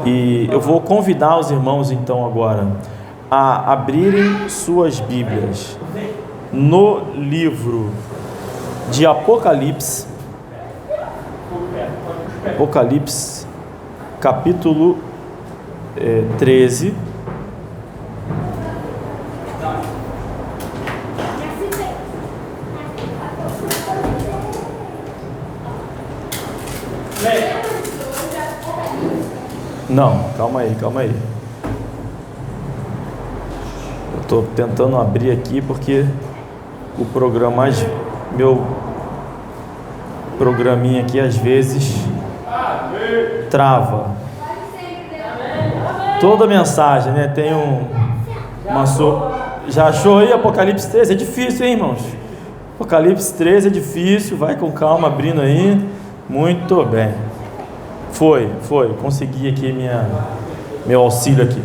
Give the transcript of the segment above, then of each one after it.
E eu vou convidar os irmãos então agora a abrirem suas Bíblias no livro de Apocalipse, capítulo 13. Não, calma aí. Eu estou tentando abrir aqui porque o programa, meu programinha aqui às vezes trava. Toda mensagem, né? Tem já achou aí Apocalipse 13? É difícil, hein, irmãos? Apocalipse 13 é difícil, vai com calma abrindo aí. Muito bem. Foi, consegui aqui meu auxílio aqui.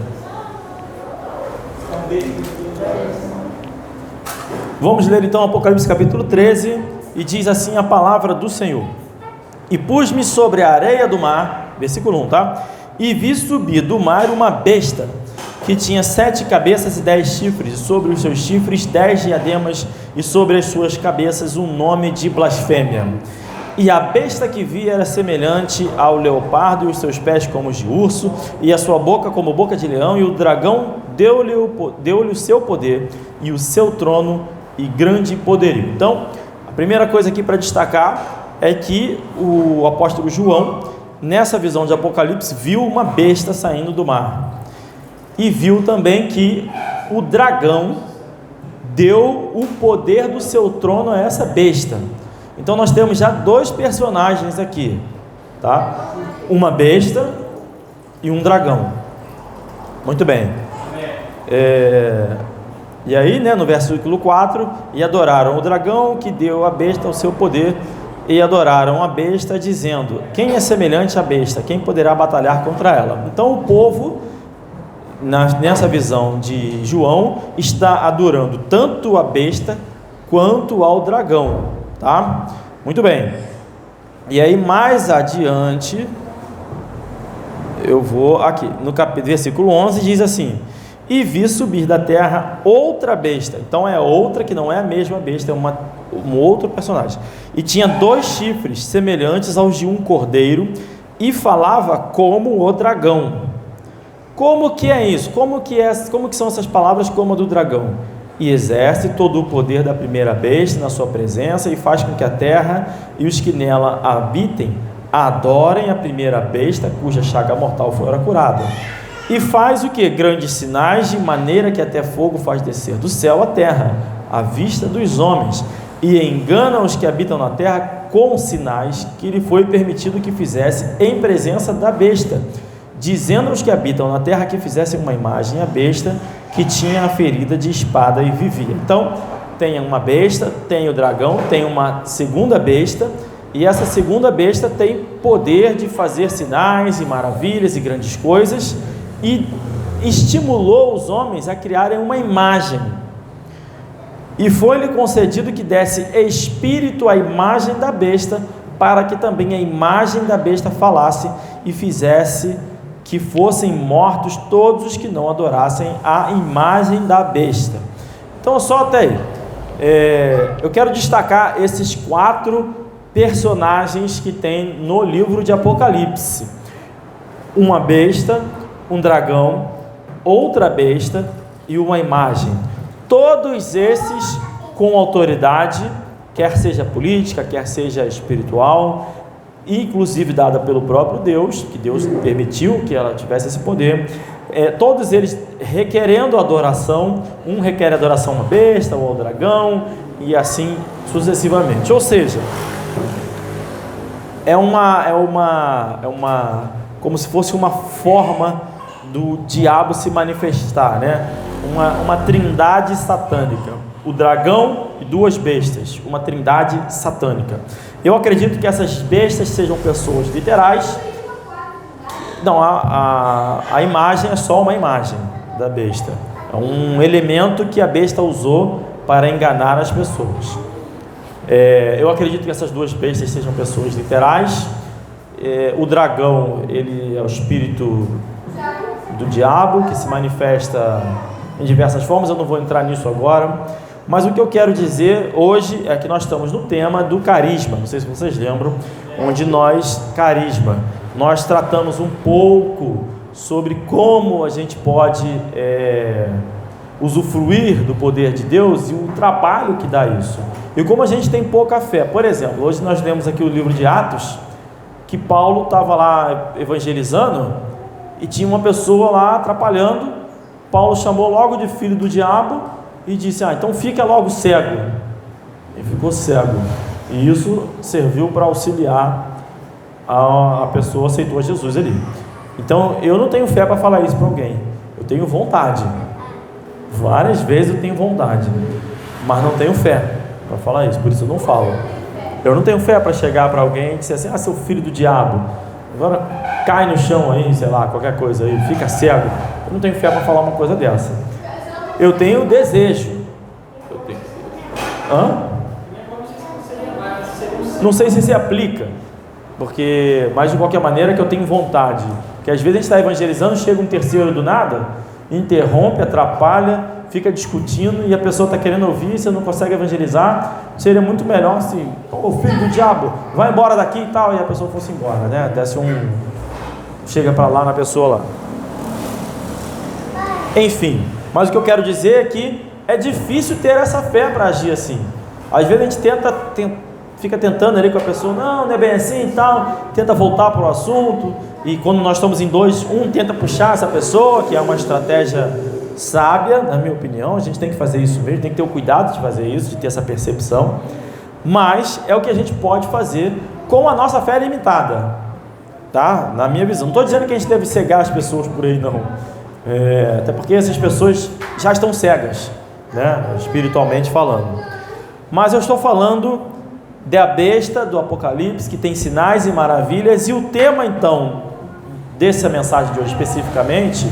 Vamos ler então Apocalipse capítulo 13, e diz assim a palavra do Senhor: E pus-me sobre a areia do mar, versículo 1, tá? E vi subir do mar uma besta, que tinha 7 cabeças e 10 chifres, e sobre os seus chifres 10 diademas, e sobre as suas cabeças um nome de blasfêmia. E a besta que vi era semelhante ao leopardo, e os seus pés como os de urso, e a sua boca como boca de leão, e o dragão deu-lhe o seu poder, e o seu trono, e grande poderio. Então, a primeira coisa aqui para destacar é que o apóstolo João, nessa visão de Apocalipse, viu uma besta saindo do mar, e viu também que o dragão deu o poder do seu trono a essa besta. Então nós temos já 2 personagens aqui, tá? Uma besta e um dragão. Muito bem. E aí, né, no versículo 4, e adoraram o dragão que deu à besta o seu poder, e adoraram a besta, dizendo: quem é semelhante à besta? Quem poderá batalhar contra ela? Então o povo, nessa visão de João, está adorando tanto a besta quanto ao dragão. Tá? Muito bem. E aí mais adiante, eu vou aqui, no versículo 11 diz assim: E vi subir da terra outra besta. Então é outra que não é a mesma besta, é um outro personagem. E tinha 2 chifres semelhantes aos de um cordeiro, e falava como o dragão. Como que é isso? Como que são essas palavras como a do dragão? E exerce todo o poder da primeira besta na sua presença, e faz com que a terra e os que nela habitem adorem a primeira besta, cuja chaga mortal fora curada. E faz o que? Grandes sinais, de maneira que até fogo faz descer do céu à terra, à vista dos homens, e engana os que habitam na terra com sinais que lhe foi permitido que fizesse em presença da besta, dizendo aos que habitam na terra que fizessem uma imagem à besta, que tinha a ferida de espada e vivia. Então, tem uma besta, tem o dragão, tem uma segunda besta, e essa segunda besta tem poder de fazer sinais e maravilhas e grandes coisas, e estimulou os homens a criarem uma imagem, e foi-lhe concedido que desse espírito à imagem da besta, para que também a imagem da besta falasse e fizesse que fossem mortos todos os que não adorassem a imagem da besta. Então, só até aí. Eu quero destacar esses 4 personagens que tem no livro de Apocalipse: uma besta, um dragão, outra besta e uma imagem. Todos esses com autoridade, quer seja política, quer seja espiritual, inclusive dada pelo próprio Deus, que Deus permitiu que ela tivesse esse poder. Todos eles requerendo adoração, um requer adoração à besta ou ao dragão, e assim sucessivamente. Ou seja, como se fosse uma forma do diabo se manifestar, né? Uma trindade satânica: o dragão e 2 bestas, uma trindade satânica. Eu acredito que essas bestas sejam pessoas literais. Não, a imagem é só uma imagem da besta, é um elemento que a besta usou para enganar as pessoas. Eu acredito que essas 2 bestas sejam pessoas literais, o dragão, ele é o espírito do diabo, que se manifesta em diversas formas. Eu não vou entrar nisso agora, mas o que eu quero dizer hoje é que nós estamos no tema do carisma. Não sei se vocês lembram, onde nós tratamos um pouco sobre como a gente pode usufruir do poder de Deus e o trabalho que dá isso, e como a gente tem pouca fé. Por exemplo, hoje nós lemos aqui o livro de Atos, que Paulo estava lá evangelizando e tinha uma pessoa lá atrapalhando. Paulo chamou logo de filho do diabo e disse: então fica logo cego. Ele ficou cego, e isso serviu para auxiliar a pessoa, aceitou a Jesus ali. Então eu não tenho fé para falar isso para alguém, eu tenho vontade, várias vezes eu tenho vontade, mas não tenho fé para falar isso, por isso eu não falo. Eu não tenho fé para chegar para alguém e dizer assim: seu filho do diabo, agora cai no chão aí, sei lá, qualquer coisa aí, fica cego. Eu não tenho fé para falar uma coisa dessa. Eu tenho desejo. Não sei se aplica, mas de qualquer maneira que eu tenho vontade. Porque às vezes a gente está evangelizando, chega um terceiro do nada, interrompe, atrapalha, fica discutindo, e a pessoa está querendo ouvir, você não consegue evangelizar. Seria muito melhor assim: filho do diabo, vai embora daqui e tal, e a pessoa fosse embora, né? Chega para lá na pessoa lá. Enfim, mas o que eu quero dizer é que é difícil ter essa fé para agir assim. Às vezes a gente fica tentando ali com a pessoa: não é bem assim e tal, tenta voltar para o assunto, e quando nós estamos em dois, um tenta puxar essa pessoa, que é uma estratégia sábia, na minha opinião. A gente tem que fazer isso mesmo, tem que ter o cuidado de fazer isso, de ter essa percepção, mas é o que a gente pode fazer com a nossa fé limitada, tá? Na minha visão, não estou dizendo que a gente deve cegar as pessoas por aí, não, até porque essas pessoas já estão cegas, né, espiritualmente falando, mas eu estou falando da besta do Apocalipse, que tem sinais e maravilhas. E o tema então dessa mensagem de hoje especificamente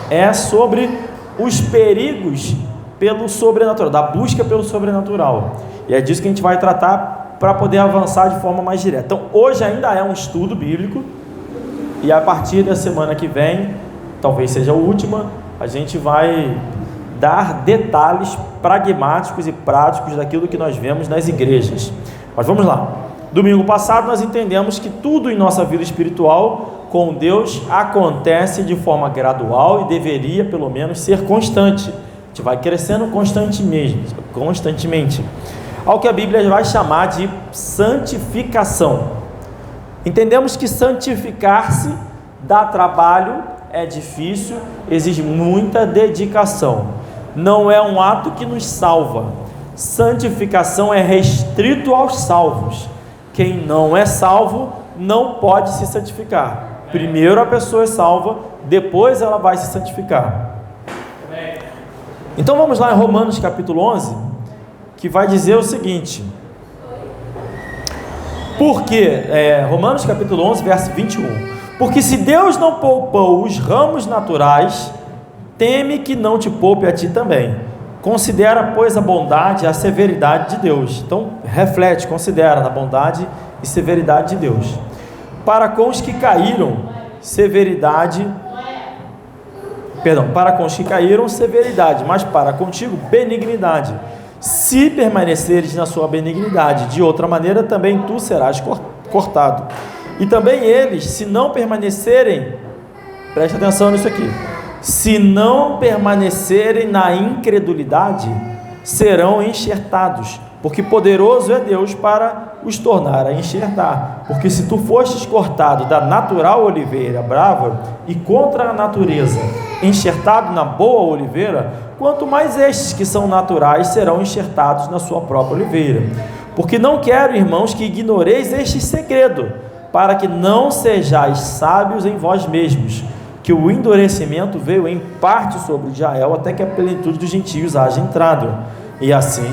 é sobre os perigos pelo sobrenatural, da busca pelo sobrenatural, e é disso que a gente vai tratar para poder avançar de forma mais direta. Então hoje ainda é um estudo bíblico, e a partir da semana que vem, talvez seja a última, a gente vai dar detalhes pragmáticos e práticos daquilo que nós vemos nas igrejas. Mas vamos lá. Domingo passado nós entendemos que tudo em nossa vida espiritual com Deus acontece de forma gradual e deveria pelo menos ser constante. A gente vai crescendo constantemente, ao que a Bíblia vai chamar de santificação. Entendemos que santificar-se dá trabalho, é difícil, exige muita dedicação. Não é um ato que nos salva. Santificação é restrito aos salvos. Quem não é salvo não pode se santificar. Primeiro a pessoa é salva, depois ela vai se santificar. Então vamos lá em Romanos capítulo 11, que vai dizer o seguinte: Romanos capítulo 11, verso 21. Porque se Deus não poupou os ramos naturais, teme que não te poupe a ti também. Considera, pois, a bondade e a severidade de Deus. Então, reflete, considera a bondade e severidade de Deus. Para com os que caíram, severidade, mas para contigo, benignidade. Se permaneceres na sua benignidade, de outra maneira também tu serás cortado. E também eles, se não permanecerem, preste atenção nisso aqui, se não permanecerem na incredulidade, serão enxertados, porque poderoso é Deus para os tornar a enxertar. Porque se tu fostes cortado da natural oliveira brava e contra a natureza, enxertado na boa oliveira, quanto mais estes que são naturais serão enxertados na sua própria oliveira. Porque não quero, irmãos, que ignoreis este segredo, para que não sejais sábios em vós mesmos, que o endurecimento veio em parte sobre Israel, até que a plenitude dos gentios haja entrado. E assim,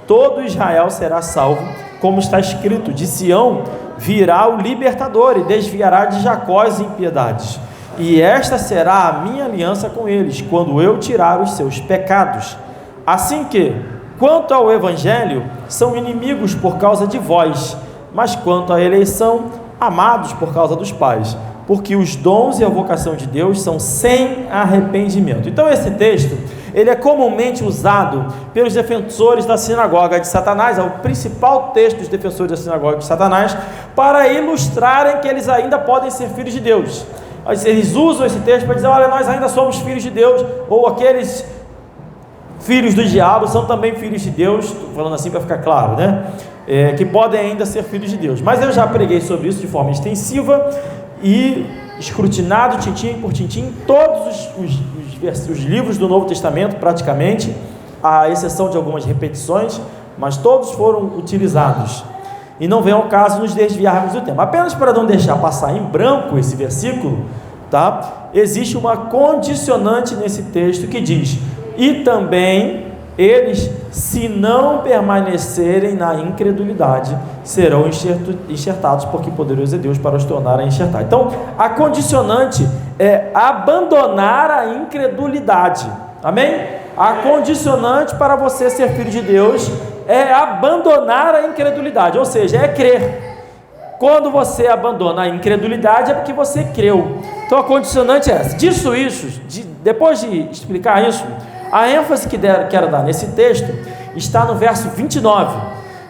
todo Israel será salvo, como está escrito: de Sião virá o libertador, e desviará de Jacó as impiedades. E esta será a minha aliança com eles, quando eu tirar os seus pecados. Assim que, quanto ao evangelho, são inimigos por causa de vós, mas quanto à eleição, amados por causa dos pais, porque os dons e a vocação de Deus são sem arrependimento. Então esse texto, ele é comumente usado pelos defensores da sinagoga de Satanás, é o principal texto dos defensores da sinagoga de Satanás, para ilustrarem que eles ainda podem ser filhos de Deus. Eles usam esse texto para dizer, olha, nós ainda somos filhos de Deus, ou aqueles filhos do diabo são também filhos de Deus, estou falando assim para ficar claro, né? Que podem ainda ser filhos de Deus. Mas eu já preguei sobre isso de forma extensiva e escrutinado tintim por tintim todos os livros do Novo Testamento, praticamente, à exceção de algumas repetições, mas todos foram utilizados. E não vem ao caso nos desviarmos do tema. Apenas para não deixar passar em branco esse versículo, tá? Existe uma condicionante nesse texto que diz: e também eles, se não permanecerem na incredulidade, serão enxertados, porque poderoso é Deus para os tornar a enxertar. Então, a condicionante é abandonar a incredulidade. Amém? A condicionante para você ser filho de Deus é abandonar a incredulidade, ou seja, é crer. Quando você abandona a incredulidade é porque você creu. Então a condicionante é essa. Depois de explicar isso, a ênfase que quero dar nesse texto está no verso 29,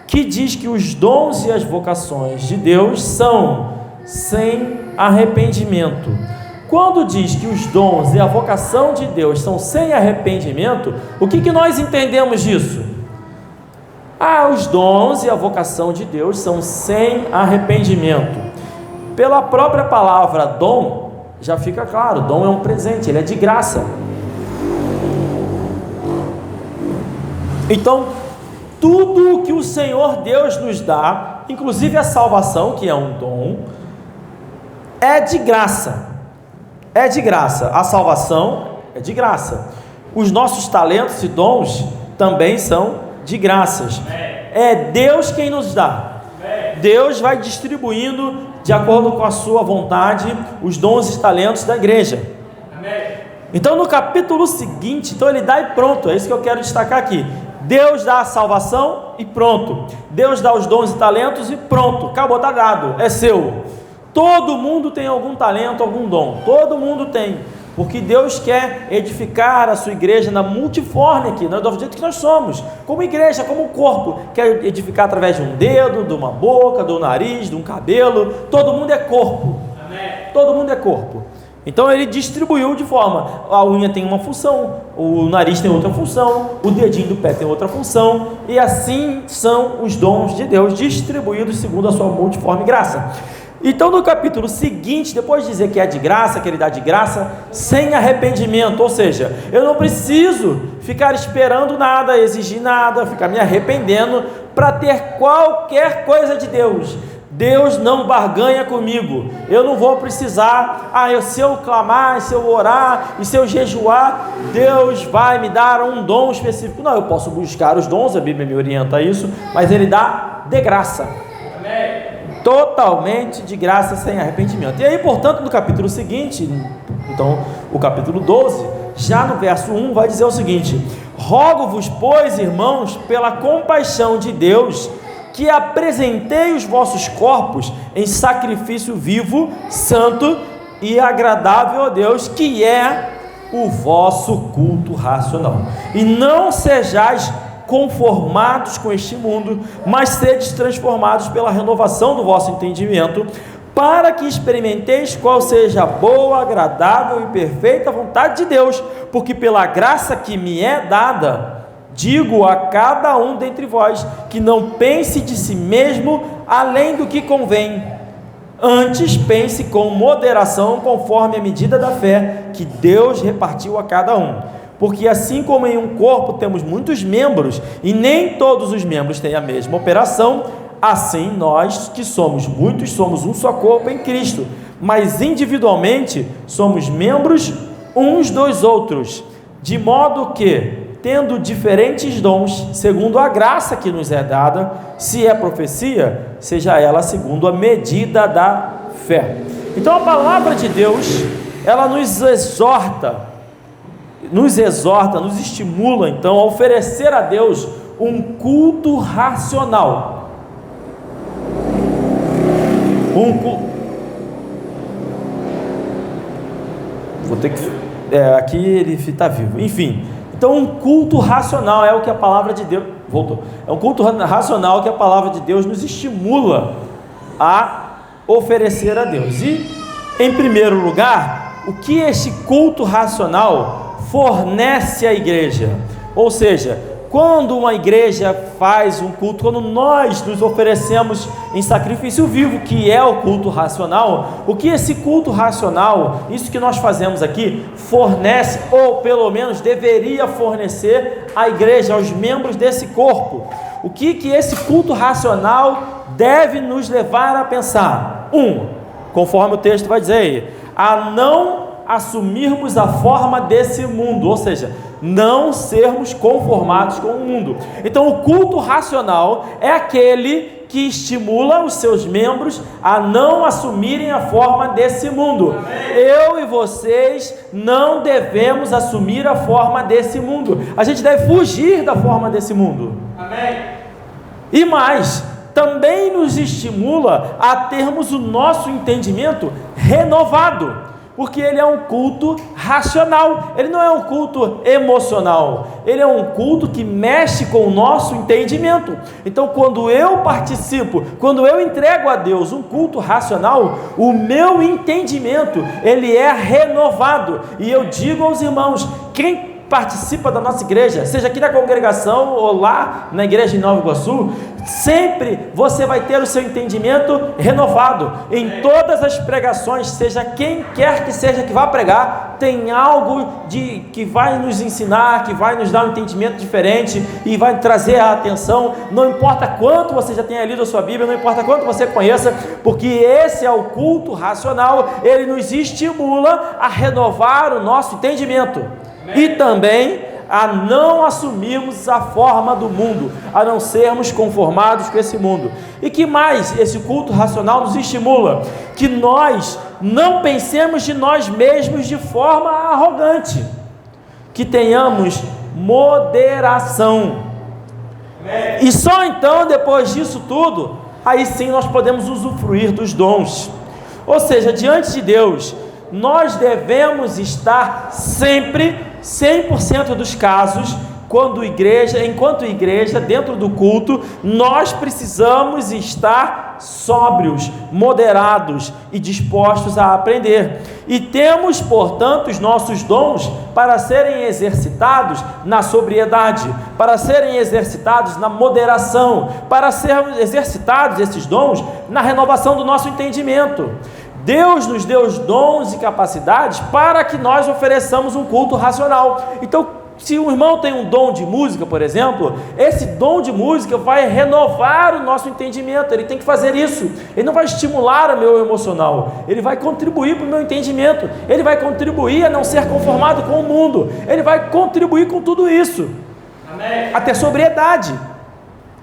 que diz que os dons e as vocações de Deus são sem arrependimento. Quando diz que os dons e a vocação de Deus são sem arrependimento, o que nós entendemos disso? Os dons e a vocação de Deus são sem arrependimento. Pela própria palavra dom, já fica claro, dom é um presente, ele é de graça. Então, tudo que o Senhor Deus nos dá, inclusive a salvação, que é um dom, é de graça. É de graça. A salvação é de graça. Os nossos talentos e dons também são de graças. É Deus quem nos dá. Deus vai distribuindo de acordo com a sua vontade os dons e talentos da igreja. Então no capítulo seguinte, ele dá e pronto, é isso que eu quero destacar aqui. Deus dá a salvação e pronto. Deus dá os dons e talentos e pronto, acabou, está dado, é seu. Todo mundo tem algum talento, algum dom, todo mundo tem, porque Deus quer edificar a sua igreja na multiforme aqui, do jeito que nós somos, como igreja, como corpo, quer edificar através de um dedo, de uma boca, do nariz, de um cabelo, todo mundo é corpo. Amém. Todo mundo é corpo. Então ele distribuiu de forma, a unha tem uma função, o nariz tem outra função, o dedinho do pé tem outra função, e assim são os dons de Deus distribuídos segundo a sua multiforme graça. Então no capítulo seguinte, depois de dizer que é de graça, que ele dá de graça, sem arrependimento, ou seja, eu não preciso ficar esperando nada, exigir nada, ficar me arrependendo para ter qualquer coisa de Deus. Deus não barganha comigo, eu não vou precisar, se eu clamar, se eu orar, e se eu jejuar, Deus vai me dar um dom específico. Não, eu posso buscar os dons, a Bíblia me orienta a isso, mas ele dá de graça. Amém. Totalmente de graça, sem arrependimento. E aí, portanto, no capítulo seguinte, então, o capítulo 12, já no verso 1, vai dizer o seguinte: rogo-vos, pois, irmãos, pela compaixão de Deus, que apresentei os vossos corpos em sacrifício vivo, santo e agradável a Deus, que é o vosso culto racional. E não sejais conformados com este mundo, mas sedes transformados pela renovação do vosso entendimento, para que experimenteis qual seja a boa, agradável e perfeita vontade de Deus, porque pela graça que me é dada, digo a cada um dentre vós, que não pense de si mesmo além do que convém, antes pense com moderação, conforme a medida da fé que Deus repartiu a cada um. Porque assim como em um corpo temos muitos membros, e nem todos os membros têm a mesma operação, assim nós que somos muitos, somos um só corpo em Cristo, mas individualmente somos membros uns dos outros, de modo que, tendo diferentes dons, segundo a graça que nos é dada, se é profecia, seja ela segundo a medida da fé. Então a palavra de Deus, ela nos exorta, nos estimula então a oferecer a Deus um culto racional. Vou ter que... aqui ele está vivo. Enfim, então um culto racional é o que a palavra de Deus... Voltou. É um culto racional que a palavra de Deus nos estimula a oferecer a Deus. E, em primeiro lugar, o que este culto racional fornece à igreja? Ou seja, quando uma igreja faz um culto, quando nós nos oferecemos em sacrifício vivo, que é o culto racional, o que esse culto racional, isso que nós fazemos aqui, fornece, ou pelo menos deveria fornecer à igreja, aos membros desse corpo? O que esse culto racional deve nos levar a pensar? Conforme o texto vai dizer aí, a não assumirmos a forma desse mundo, ou seja, não sermos conformados com o mundo. Então o culto racional é aquele que estimula os seus membros a não assumirem a forma desse mundo. Amém. Eu e vocês não devemos assumir a forma desse mundo. A gente deve fugir da forma desse mundo. Amém. E mais, também nos estimula a termos o nosso entendimento renovado, porque ele é um culto racional, ele não é um culto emocional, ele é um culto que mexe com o nosso entendimento. Então, quando eu participo, quando eu entrego a Deus um culto racional, o meu entendimento, ele é renovado. E eu digo aos irmãos, quem participa da nossa igreja, seja aqui na congregação ou lá na igreja em Nova Iguaçu, sempre você vai ter o seu entendimento renovado. Em todas as pregações, seja quem quer que seja que vá pregar, tem algo que vai nos ensinar, que vai nos dar um entendimento diferente e vai trazer a atenção. Não importa quanto você já tenha lido a sua Bíblia, não importa quanto você conheça, porque esse é o culto racional, ele nos estimula a renovar o nosso entendimento. E também a não assumirmos a forma do mundo, a não sermos conformados com esse mundo. E que mais esse culto racional nos estimula? Que nós não pensemos de nós mesmos de forma arrogante, que tenhamos moderação. E só então, depois disso tudo, aí sim nós podemos usufruir dos dons. Ou seja, diante de Deus, nós devemos estar sempre, 100% dos casos, enquanto igreja, dentro do culto, nós precisamos estar sóbrios, moderados e dispostos a aprender. E temos, portanto, os nossos dons para serem exercitados na sobriedade, para serem exercitados na moderação, para serem exercitados esses dons na renovação do nosso entendimento. Deus nos deu os dons e capacidades para que nós ofereçamos um culto racional. Então, se o irmão tem um dom de música, por exemplo, esse dom de música vai renovar o nosso entendimento. Ele tem que fazer isso. Ele não vai estimular o meu emocional, ele vai contribuir para o meu entendimento, ele vai contribuir a não ser conformado com o mundo, ele vai contribuir com tudo isso. Amém. A ter sobriedade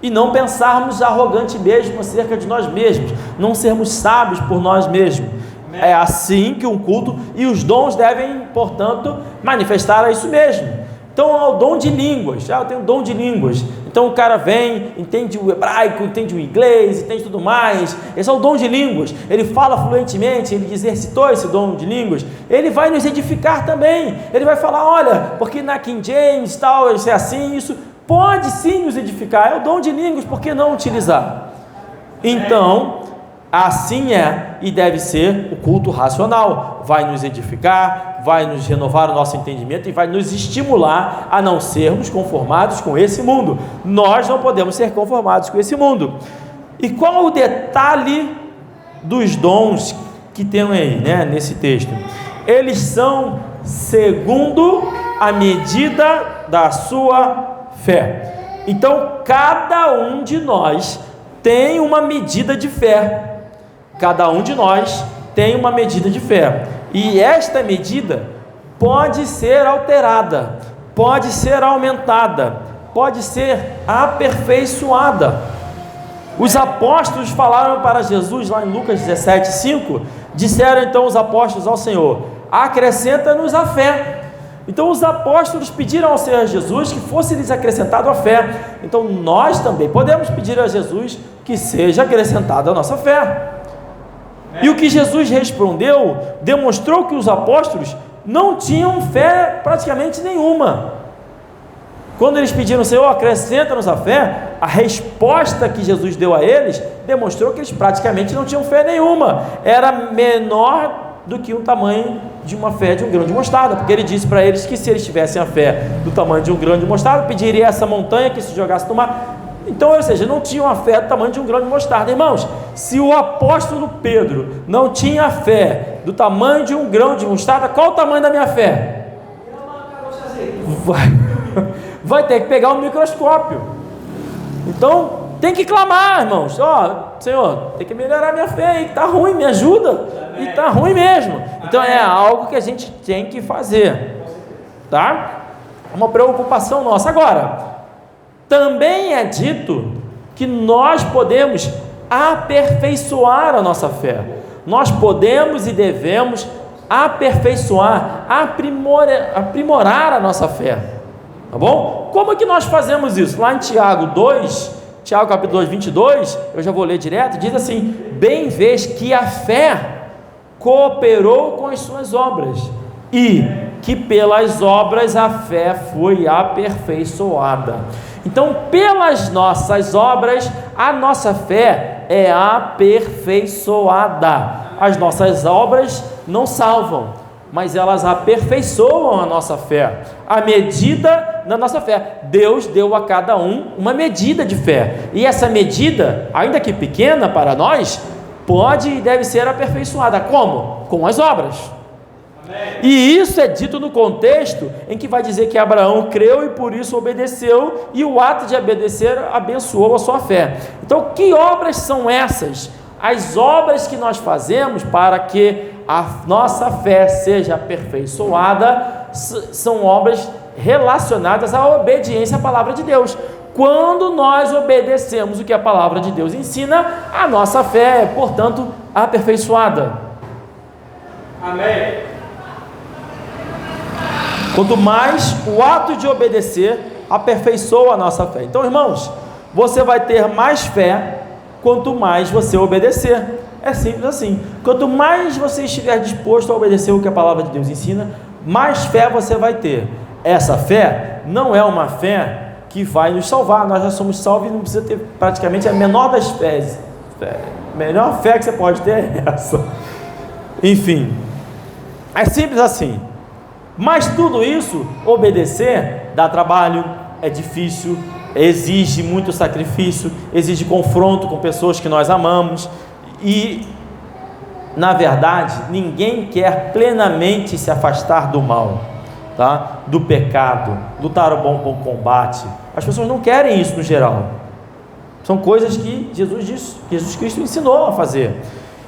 e não pensarmos arrogante mesmo acerca de nós mesmos, não sermos sábios por nós mesmos. Amém. É assim que um culto e os dons devem, portanto, manifestar a isso mesmo. Então, é o dom de línguas. Eu tenho dom de línguas. Então, o cara vem, entende o hebraico, entende o inglês, entende tudo mais. Esse é o dom de línguas. Ele fala fluentemente, ele exercitou esse dom de línguas. Ele vai nos edificar também. Ele vai falar, olha, porque na King James, tal, isso é assim, isso pode sim nos edificar. É o dom de línguas, por que não utilizar? Então, assim é e deve ser o culto racional. Vai nos edificar, vai nos renovar o nosso entendimento e vai nos estimular a não sermos conformados com esse mundo. Nós não podemos ser conformados com esse mundo. E qual o detalhe dos dons que tem aí, né, nesse texto? Eles são segundo a medida da sua fé. Então, cada um de nós tem uma medida de fé. Cada um de nós tem uma medida de fé. E esta medida pode ser alterada, pode ser aumentada, pode ser aperfeiçoada. Os apóstolos falaram para Jesus, lá em Lucas 17:5, disseram então os apóstolos ao Senhor, acrescenta-nos a fé. Então os apóstolos pediram ao Senhor Jesus que fosse lhes acrescentado a fé. Então nós também podemos pedir a Jesus que seja acrescentada a nossa fé. E o que Jesus respondeu demonstrou que os apóstolos não tinham fé praticamente nenhuma. Quando eles pediram, Senhor, acrescenta-nos a fé, a resposta que Jesus deu a eles demonstrou que eles praticamente não tinham fé nenhuma. Era menor do que o tamanho de uma fé de um grão de mostarda, porque ele disse para eles que se eles tivessem a fé do tamanho de um grão de mostarda, pediria essa montanha que se jogasse no mar. Então, ou seja, não tinham a fé do tamanho de um grão de mostarda. Irmãos, se o apóstolo Pedro não tinha fé do tamanho de um grão de mostarda, qual o tamanho da minha fé? Vai ter que pegar um microscópio. Então, tem que clamar, irmãos. Senhor, tem que melhorar minha fé aí, está ruim, me ajuda. E está ruim mesmo. Então, é algo que a gente tem que fazer. Tá? Uma preocupação nossa. Agora, também é dito que nós podemos aperfeiçoar a nossa fé. Nós podemos e devemos aperfeiçoar, aprimorar a nossa fé. Tá bom? Como é que nós fazemos isso? Lá em Tiago capítulo 2, 22, eu já vou ler direto, diz assim: bem vês que a fé cooperou com as suas obras, e que pelas obras a fé foi aperfeiçoada. Então, pelas nossas obras, a nossa fé é aperfeiçoada. As nossas obras não salvam, mas elas aperfeiçoam a nossa fé, a medida da nossa fé. Deus deu a cada um uma medida de fé, e essa medida, ainda que pequena para nós, pode e deve ser aperfeiçoada. Como? Com as obras. E isso é dito no contexto em que vai dizer que Abraão creu e por isso obedeceu, e o ato de obedecer abençoou a sua fé. Então, que obras são essas? As obras que nós fazemos para que a nossa fé seja aperfeiçoada são obras relacionadas à obediência à palavra de Deus. Quando nós obedecemos o que a palavra de Deus ensina, a nossa fé é, portanto, aperfeiçoada. Amém. Quanto mais o ato de obedecer aperfeiçoa a nossa fé. Então, irmãos, você vai ter mais fé quanto mais você obedecer. É simples assim. Quanto mais você estiver disposto a obedecer o que a palavra de Deus ensina, mais fé você vai ter. Essa fé não é uma fé que vai nos salvar. Nós já somos salvos e não precisa ter praticamente a menor das fés. A melhor fé que você pode ter é essa. Enfim, é simples assim. Mas tudo isso, obedecer, dá trabalho, é difícil, exige muito sacrifício, exige confronto com pessoas que nós amamos, e na verdade ninguém quer plenamente se afastar do mal, tá? Do pecado, lutar o bom combate. As pessoas não querem isso no geral. São coisas que Jesus Cristo ensinou a fazer,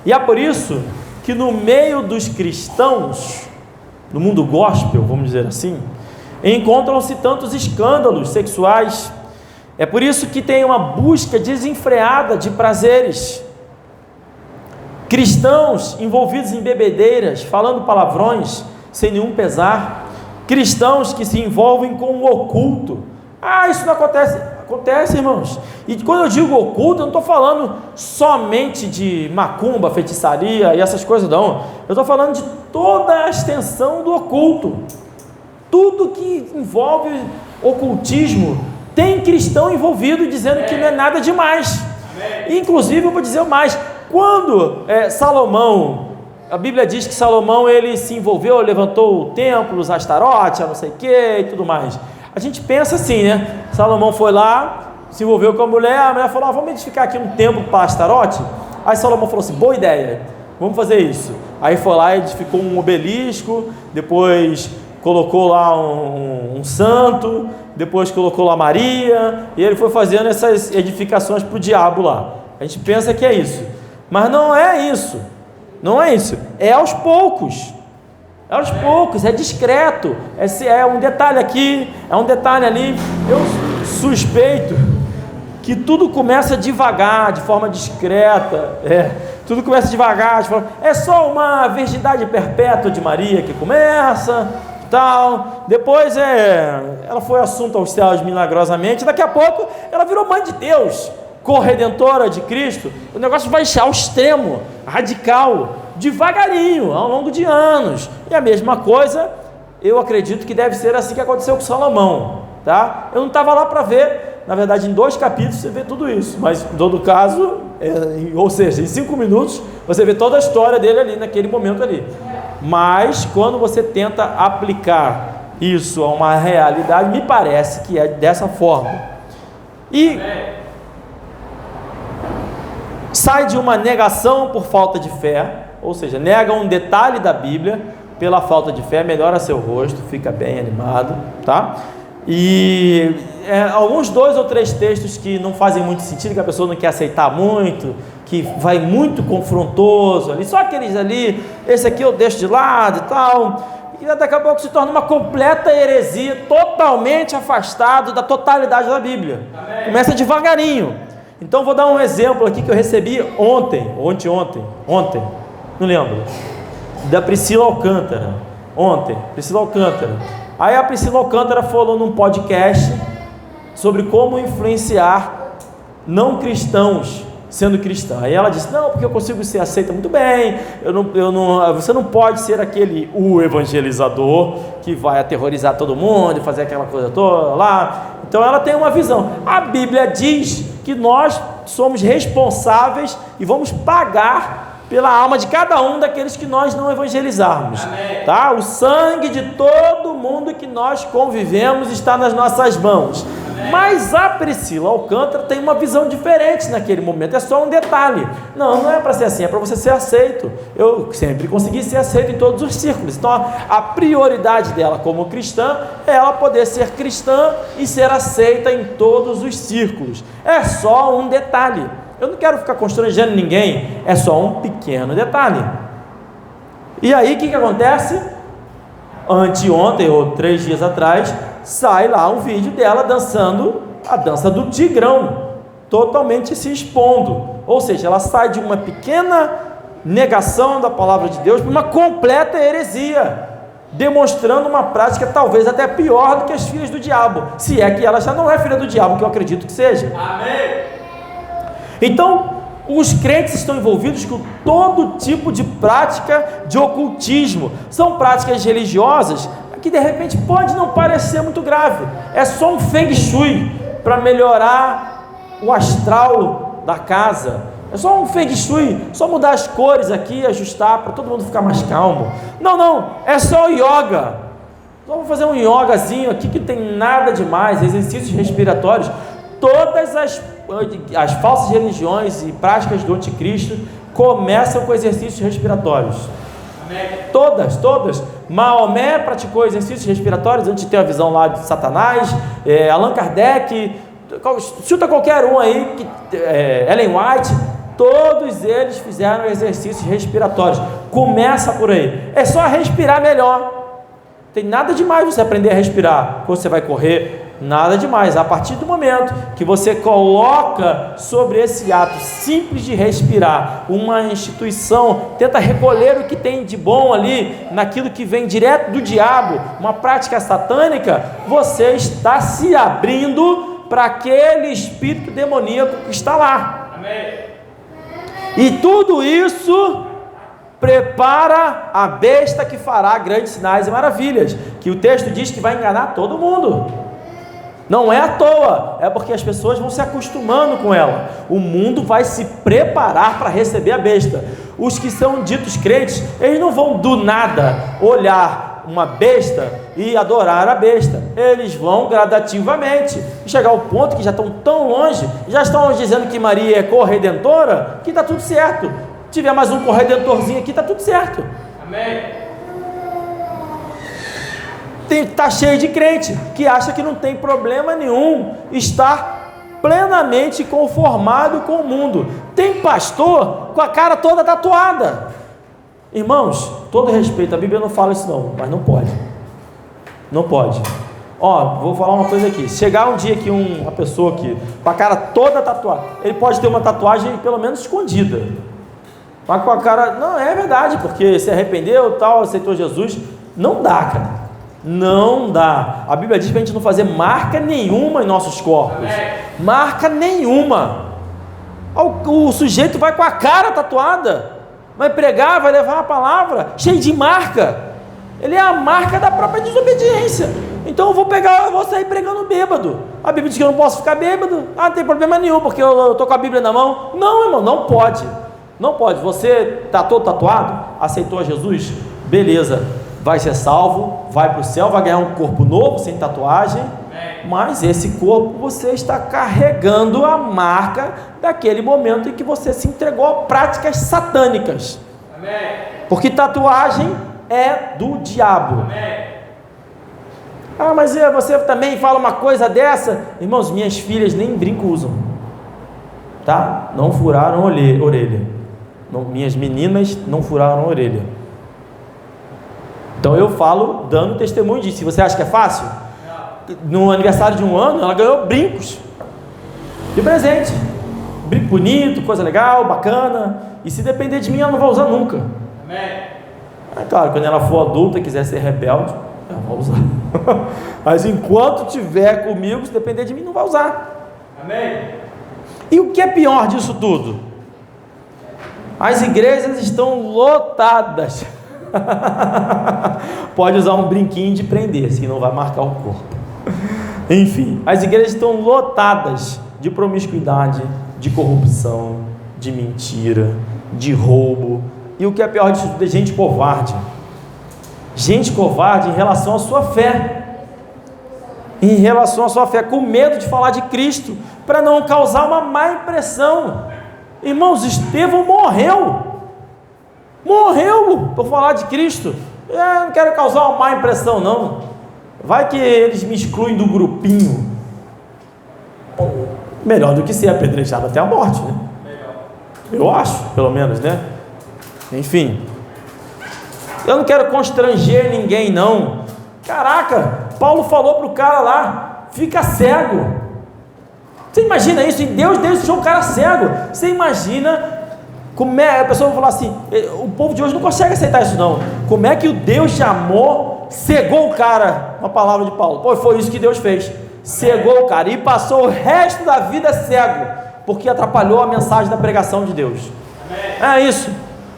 e é por isso que no meio dos cristãos, no mundo gospel, vamos dizer assim, encontram-se tantos escândalos sexuais. É por isso que tem uma busca desenfreada de prazeres. Cristãos envolvidos em bebedeiras, falando palavrões sem nenhum pesar. Cristãos que se envolvem com o oculto. Isso não acontece. Acontece, irmãos. E quando eu digo oculto, eu não estou falando somente de macumba, feitiçaria e essas coisas, não. Eu estou falando de toda a extensão do oculto. Tudo que envolve ocultismo, tem cristão envolvido dizendo que não é nada demais. Inclusive, eu vou dizer mais. Quando Salomão, a Bíblia diz que Salomão ele se envolveu, levantou templos, Astarote, não sei o que e tudo mais. A gente pensa assim, né? Salomão foi lá, se envolveu com a mulher falou: vamos edificar aqui um templo para Astarote. Aí Salomão falou assim: boa ideia, vamos fazer isso. Aí foi lá e edificou um obelisco, depois colocou lá um santo, depois colocou lá Maria, e ele foi fazendo essas edificações para o diabo lá. A gente pensa que é isso, mas não é isso, não é isso, é aos poucos. É aos poucos, é discreto, é um detalhe aqui, é um detalhe ali. Eu suspeito que tudo começa devagar, de forma discreta, tudo começa devagar, é só uma virgindade perpétua de Maria que começa, tal, depois ela foi assunto aos céus milagrosamente, daqui a pouco ela virou mãe de Deus, corredentora de Cristo, o negócio vai ao extremo, radical, devagarinho, ao longo de anos. E a mesma coisa, eu acredito que deve ser assim que aconteceu com Salomão, tá? Eu não estava lá para ver, na verdade em 2 capítulos você vê tudo isso, mas em todo caso, ou seja, em 5 minutos você vê toda a história dele ali, naquele momento ali. Mas quando você tenta aplicar isso a uma realidade, me parece que é dessa forma. E sai de uma negação por falta de fé, ou seja, nega um detalhe da Bíblia pela falta de fé, melhora seu rosto, fica bem animado, tá? E alguns 2 ou 3 textos que não fazem muito sentido, que a pessoa não quer aceitar muito, que vai muito confrontoso ali, só aqueles ali, esse aqui eu deixo de lado e tal, e daqui a pouco se torna uma completa heresia, totalmente afastado da totalidade da Bíblia. Amém. Começa devagarinho. Então vou dar um exemplo aqui que eu recebi ontem, não lembro, da Priscila Alcântara, Priscila Alcântara. Aí a Priscila Alcântara falou num podcast sobre como influenciar não cristãos sendo cristã. Aí ela disse, não, porque eu consigo ser aceita muito bem, você não pode ser o evangelizador que vai aterrorizar todo mundo e fazer aquela coisa toda lá. Então ela tem uma visão. A Bíblia diz que nós somos responsáveis e vamos pagar pela alma de cada um daqueles que nós não evangelizarmos. Amém. Tá? O sangue de todo mundo que nós convivemos está nas nossas mãos. Amém. Mas a Priscila Alcântara tem uma visão diferente naquele momento, é só um detalhe. Não é para ser assim, é para você ser aceito. Eu sempre consegui ser aceito em todos os círculos. Então a prioridade dela como cristã é ela poder ser cristã e ser aceita em todos os círculos. É só um detalhe. Eu não quero ficar constrangendo ninguém, é só um pequeno detalhe. E aí o que acontece? Anteontem ou 3 dias atrás, sai lá um vídeo dela dançando a dança do Tigrão, totalmente se expondo. Ou seja, ela sai de uma pequena negação da palavra de Deus para uma completa heresia, demonstrando uma prática talvez até pior do que as filhas do diabo, se é que ela já não é filha do diabo, que eu acredito que seja. Amém. Então, os crentes estão envolvidos com todo tipo de prática de ocultismo. São práticas religiosas que de repente pode não parecer muito grave. É só um feng shui para melhorar o astral da casa. É só um feng shui, só mudar as cores aqui, ajustar para todo mundo ficar mais calmo. Não, é só yoga. Vamos fazer um yogazinho aqui que tem nada demais, exercícios respiratórios. Todas as falsas religiões e práticas do anticristo começam com exercícios respiratórios. Amém. Todas. Maomé praticou exercícios respiratórios antes de ter a visão lá de Satanás. Allan Kardec, chuta qualquer um aí, Ellen White, todos eles fizeram exercícios respiratórios. Começa por aí. É só respirar melhor. Tem nada demais você aprender a respirar. Você vai correr. Nada demais, a partir do momento que você coloca sobre esse ato simples de respirar, uma instituição tenta recolher o que tem de bom ali, naquilo que vem direto do diabo, uma prática satânica, você está se abrindo para aquele espírito demoníaco que está lá. Amém. E tudo isso prepara a besta que fará grandes sinais e maravilhas, que o texto diz que vai enganar todo mundo. Não é à toa, é porque as pessoas vão se acostumando com ela. O mundo vai se preparar para receber a besta. Os que são ditos crentes, eles não vão do nada olhar uma besta e adorar a besta. Eles vão gradativamente chegar ao ponto que já estão tão longe, já estão dizendo que Maria é corredentora, que está tudo certo. Se tiver mais um corredentorzinho aqui, está tudo certo. Amém. Está cheio de crente que acha que não tem problema nenhum estar plenamente conformado com o mundo. Tem pastor com a cara toda tatuada. Irmãos, todo respeito, a Bíblia não fala isso não, mas não pode. Vou falar uma coisa aqui. Chegar um dia que uma pessoa aqui com a cara toda tatuada, ele pode ter uma tatuagem pelo menos escondida, mas com a cara, não, é verdade, porque se arrependeu, tal, aceitou Jesus, não dá, cara. Não dá. A Bíblia diz para a gente não fazer marca nenhuma em nossos corpos. Marca nenhuma. O sujeito vai com a cara tatuada, vai pregar, vai levar a palavra, cheio de marca. Ele é a marca da própria desobediência. Então eu vou sair pregando bêbado. A Bíblia diz que eu não posso ficar bêbado. Não tem problema nenhum, porque eu estou com a Bíblia na mão. Não, irmão, não pode. Não pode. Você está todo tatuado, aceitou a Jesus, beleza, vai ser salvo, vai para o céu, vai ganhar um corpo novo, sem tatuagem. Mas esse corpo você está carregando a marca daquele momento em que você se entregou a práticas satânicas. Porque tatuagem é do diabo. Ah, mas você também fala uma coisa dessa? Irmãos, minhas filhas nem brinco usam, tá? Não furaram orelha. Minhas meninas não furaram a orelha. Então eu falo dando testemunho disso. Se você acha que é fácil, no aniversário de 1 ano ela ganhou brincos de presente, brinco bonito, coisa legal, bacana. E se depender de mim, ela não vai usar nunca. É claro, quando ela for adulta e quiser ser rebelde, ela vai usar. Mas enquanto tiver comigo, se depender de mim, não vai usar. E o que é pior disso tudo? As igrejas estão lotadas. Pode usar um brinquinho de prender, assim não vai marcar o corpo. Enfim, as igrejas estão lotadas de promiscuidade, de corrupção, de mentira, de roubo. E o que é pior disso tudo é gente covarde. Gente covarde em relação à sua fé. Em relação à sua fé, com medo de falar de Cristo, para não causar uma má impressão. Irmãos, Estevão morreu por falar de Cristo. Eu não quero causar uma má impressão, não. Vai que eles me excluem do grupinho. Melhor do que ser apedrejado até a morte, né? Eu acho, pelo menos, né? Enfim, eu não quero constranger ninguém, não. Caraca, Paulo falou para o cara lá, fica cego. Você imagina isso? E Deus deixou o cara cego. Você imagina como é, a pessoa vai falar assim, o povo de hoje não consegue aceitar isso não. Como é que o Deus de amor cegou o cara? Uma palavra de Paulo. Pô, foi isso que Deus fez. Cegou o cara e passou o resto da vida cego, porque atrapalhou a mensagem da pregação de Deus. É isso.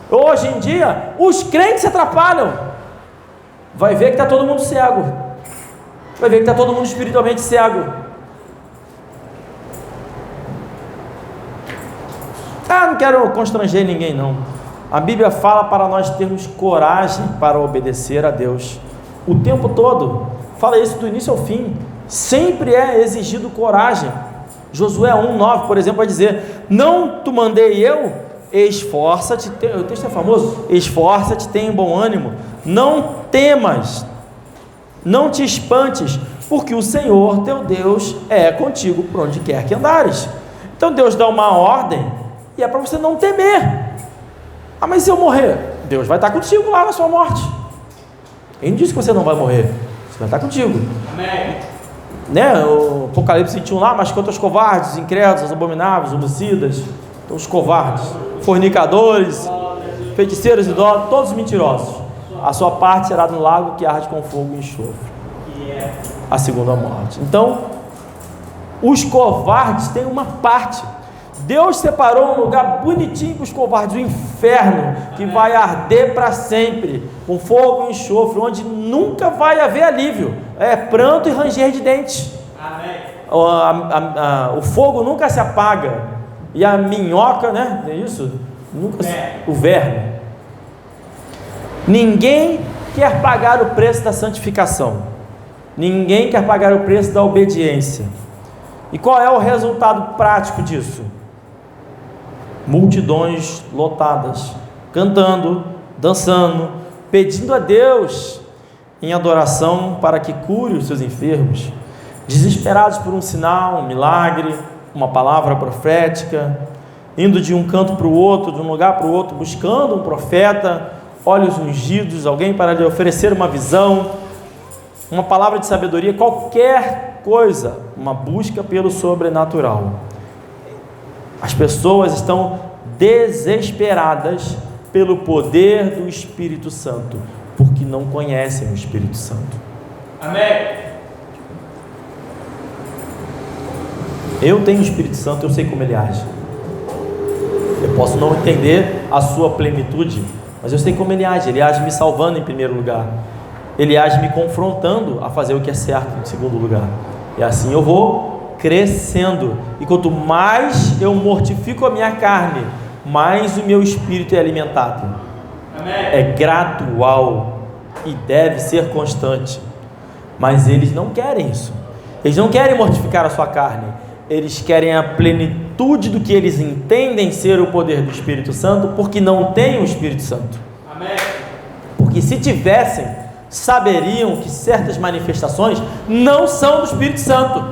Hoje em dia, os crentes se atrapalham. Vai ver que está todo mundo cego. Vai ver que está todo mundo espiritualmente cego. Não quero constranger ninguém, não. A Bíblia fala para nós termos coragem para obedecer a Deus o tempo todo. Fala isso do início ao fim. Sempre é exigido coragem. Josué 1:9, por exemplo, vai dizer: não te mandei eu? Esforça-te, o texto é famoso, esforça-te, tenha bom ânimo, não temas, não te espantes, porque o Senhor teu Deus é contigo por onde quer que andares. Então Deus dá uma ordem e é para você não temer. Mas se eu morrer, Deus vai estar contigo lá na sua morte. Ele não disse que você não vai morrer, você vai estar contigo. Amém. Né? O Apocalipse 21 lá, mas quanto aos covardes, os incrédulos, os abomináveis, os homicidas, então os covardes, fornicadores, feiticeiros, idólatras, todos mentirosos, a sua parte será no lago que arde com fogo e enxofre, a segunda morte. Então os covardes têm uma parte. Deus separou um lugar bonitinho para os covardes, o inferno, que vai arder para sempre, com fogo e enxofre, onde nunca vai haver alívio, é pranto e ranger de dentes. Amém. O fogo nunca se apaga, e a minhoca, né? Não é isso? O verme. Ninguém quer pagar o preço da santificação, ninguém quer pagar o preço da obediência. E qual é o resultado prático disso? Multidões lotadas, cantando, dançando, pedindo a Deus em adoração para que cure os seus enfermos, desesperados por um sinal, um milagre, uma palavra profética, indo de um canto para o outro, de um lugar para o outro, buscando um profeta, olhos ungidos, alguém para lhe oferecer uma visão, uma palavra de sabedoria, qualquer coisa, uma busca pelo sobrenatural. As pessoas estão desesperadas pelo poder do Espírito Santo, porque não conhecem o Espírito Santo. Amém. Eu tenho o Espírito Santo, eu sei como ele age. Eu posso não entender a sua plenitude, mas eu sei como Ele age me salvando em primeiro lugar, Ele age me confrontando a fazer o que é certo em segundo lugar, e assim eu vou crescendo, e quanto mais eu mortifico a minha carne, mais o meu espírito é alimentado. Amém. É gradual e deve ser constante, mas eles não querem isso, eles não querem mortificar a sua carne, eles querem a plenitude do que eles entendem ser o poder do Espírito Santo, porque não têm o Espírito Santo. Amém. Porque se tivessem, saberiam que certas manifestações não são do Espírito Santo,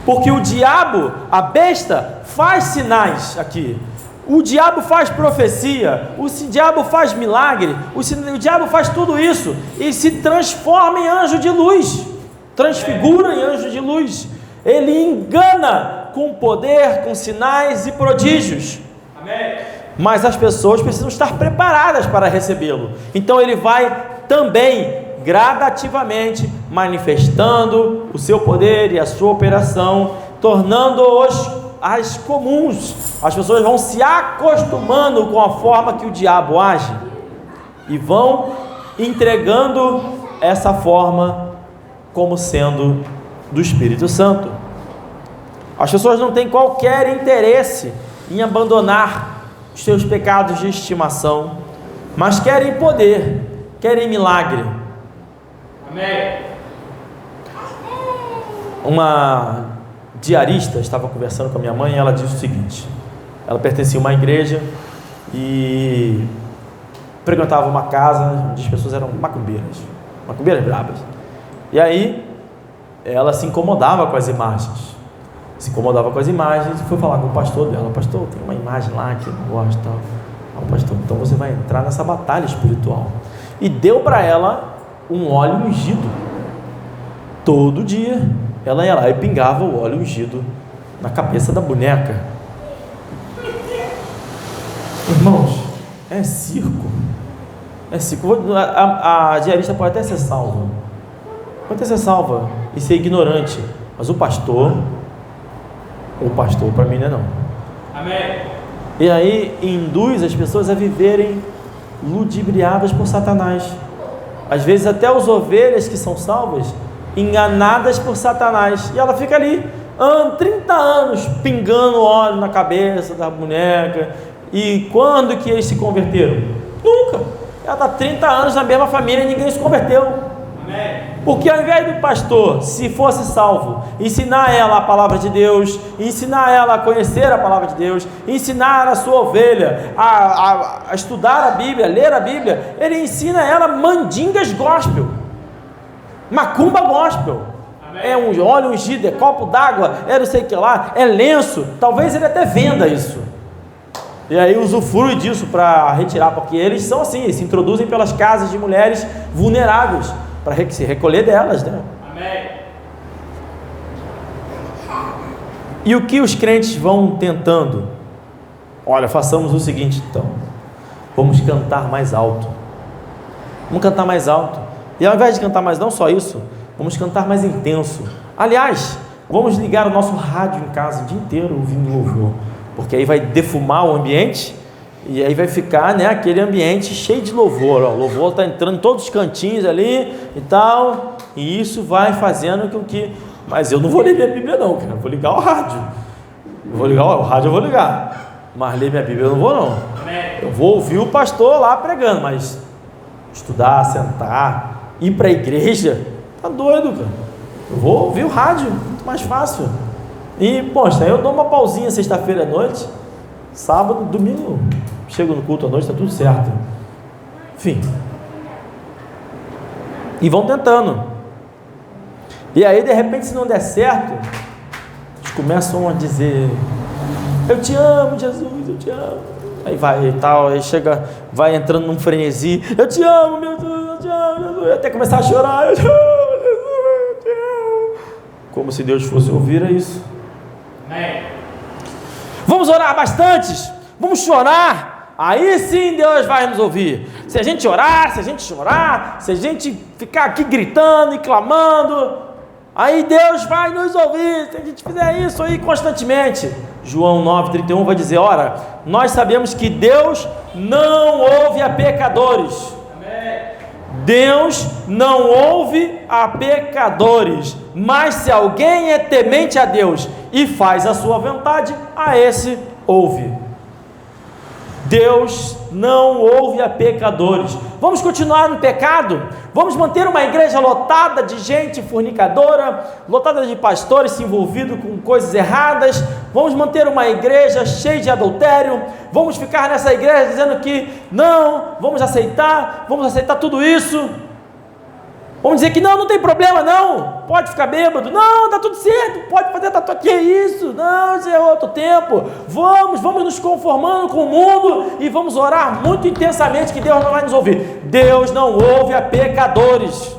porque o diabo, a besta, faz sinais aqui, o diabo faz profecia, o diabo faz milagre, o diabo faz tudo isso, e se transforma em anjo de luz, transfigura em anjo de luz, ele engana com poder, com sinais e prodígios. Amém. Mas as pessoas precisam estar preparadas para recebê-lo, então ele vai também gradativamente manifestando o seu poder e a sua operação, tornando-os as comuns. As pessoas vão se acostumando com a forma que o diabo age e vão entregando essa forma como sendo do Espírito Santo. As pessoas não têm qualquer interesse em abandonar os seus pecados de estimação, mas querem poder, querem milagre. Amém. Uma diarista estava conversando com a minha mãe e ela disse o seguinte: ela pertencia a uma igreja e frequentava uma casa onde as pessoas eram macumbeiras brabas, e aí ela se incomodava com as imagens, e foi falar com o pastor dela: pastor, tem uma imagem lá que eu não gosto, tal. Pastor, então você vai entrar nessa batalha espiritual, e deu para ela um óleo ungido. Todo dia ela ia lá e pingava o óleo ungido na cabeça da boneca. Irmãos, é circo. A diarista pode até ser salva, e ser ignorante, mas o pastor para mim não é não. Amém. E aí induz as pessoas a viverem ludibriadas por Satanás, às vezes até as ovelhas que são salvas, enganadas por Satanás, e ela fica ali 30 anos pingando óleo na cabeça da boneca. E quando que eles se converteram? Nunca. Ela está 30 anos na mesma família e ninguém se converteu. Amém. Porque ao invés do pastor, se fosse salvo, ensinar ela a palavra de Deus, ensinar ela a conhecer a palavra de Deus, ensinar a sua ovelha a estudar a Bíblia, ler a Bíblia, ele ensina ela mandingas gospel, macumba gospel. Amém. É um óleo ungido, é copo d'água, é não sei o que lá, é lenço. Talvez ele até venda isso, e aí usufrui disso para retirar, porque eles são assim, eles se introduzem pelas casas de mulheres vulneráveis para se recolher delas, né? Amém. E o que os crentes vão tentando? Olha, façamos o seguinte então, vamos cantar mais alto, e ao invés de cantar mais, não só isso, vamos cantar mais intenso. Aliás, vamos ligar o nosso rádio em casa o dia inteiro ouvindo louvor, porque aí vai defumar o ambiente, e aí vai ficar, né, aquele ambiente cheio de louvor. O louvor está entrando em todos os cantinhos ali e tal, e isso vai fazendo com que... Mas eu não vou ler minha Bíblia não, cara. Eu vou ligar o rádio, o rádio eu vou ligar, mas ler minha Bíblia eu não vou não. Eu vou ouvir o pastor lá pregando, mas estudar, sentar, ir para a igreja, tá doido, cara. Eu vou ouvir o rádio, muito mais fácil. E, poxa, eu dou uma pausinha sexta-feira à noite, sábado, domingo, chego no culto à noite, está tudo certo. Enfim. E vão tentando. E aí, de repente, se não der certo, eles começam a dizer: eu te amo, Jesus, eu te amo. Aí vai e tal, aí chega, vai entrando num frenesi: eu te amo, meu Deus, eu te amo, Jesus. Até começar a chorar: eu te amo, Jesus, eu te amo. Como se Deus fosse ouvir isso. Amém. Vamos orar bastante, vamos chorar, aí sim Deus vai nos ouvir. Se a gente orar, se a gente chorar, se a gente ficar aqui gritando e clamando, Aí Deus vai nos ouvir, se a gente fizer isso aí constantemente. João 9,31 vai dizer, ora, nós sabemos que Deus não ouve a pecadores. Deus não ouve a pecadores, mas se alguém é temente a Deus e faz a sua vontade, a esse ouve. Deus não ouve a pecadores. Vamos continuar no pecado? Vamos manter uma igreja lotada de gente fornicadora, lotada de pastores envolvidos com coisas erradas? Vamos manter uma igreja cheia de adultério? Vamos ficar nessa igreja dizendo que não, vamos aceitar tudo isso? Vamos dizer que não tem problema não, pode ficar bêbado, não, dá tudo certo, pode fazer tatuagem, que é isso, não, isso é outro tempo, vamos nos conformando com o mundo e vamos orar muito intensamente que Deus não vai nos ouvir. Deus não ouve a pecadores.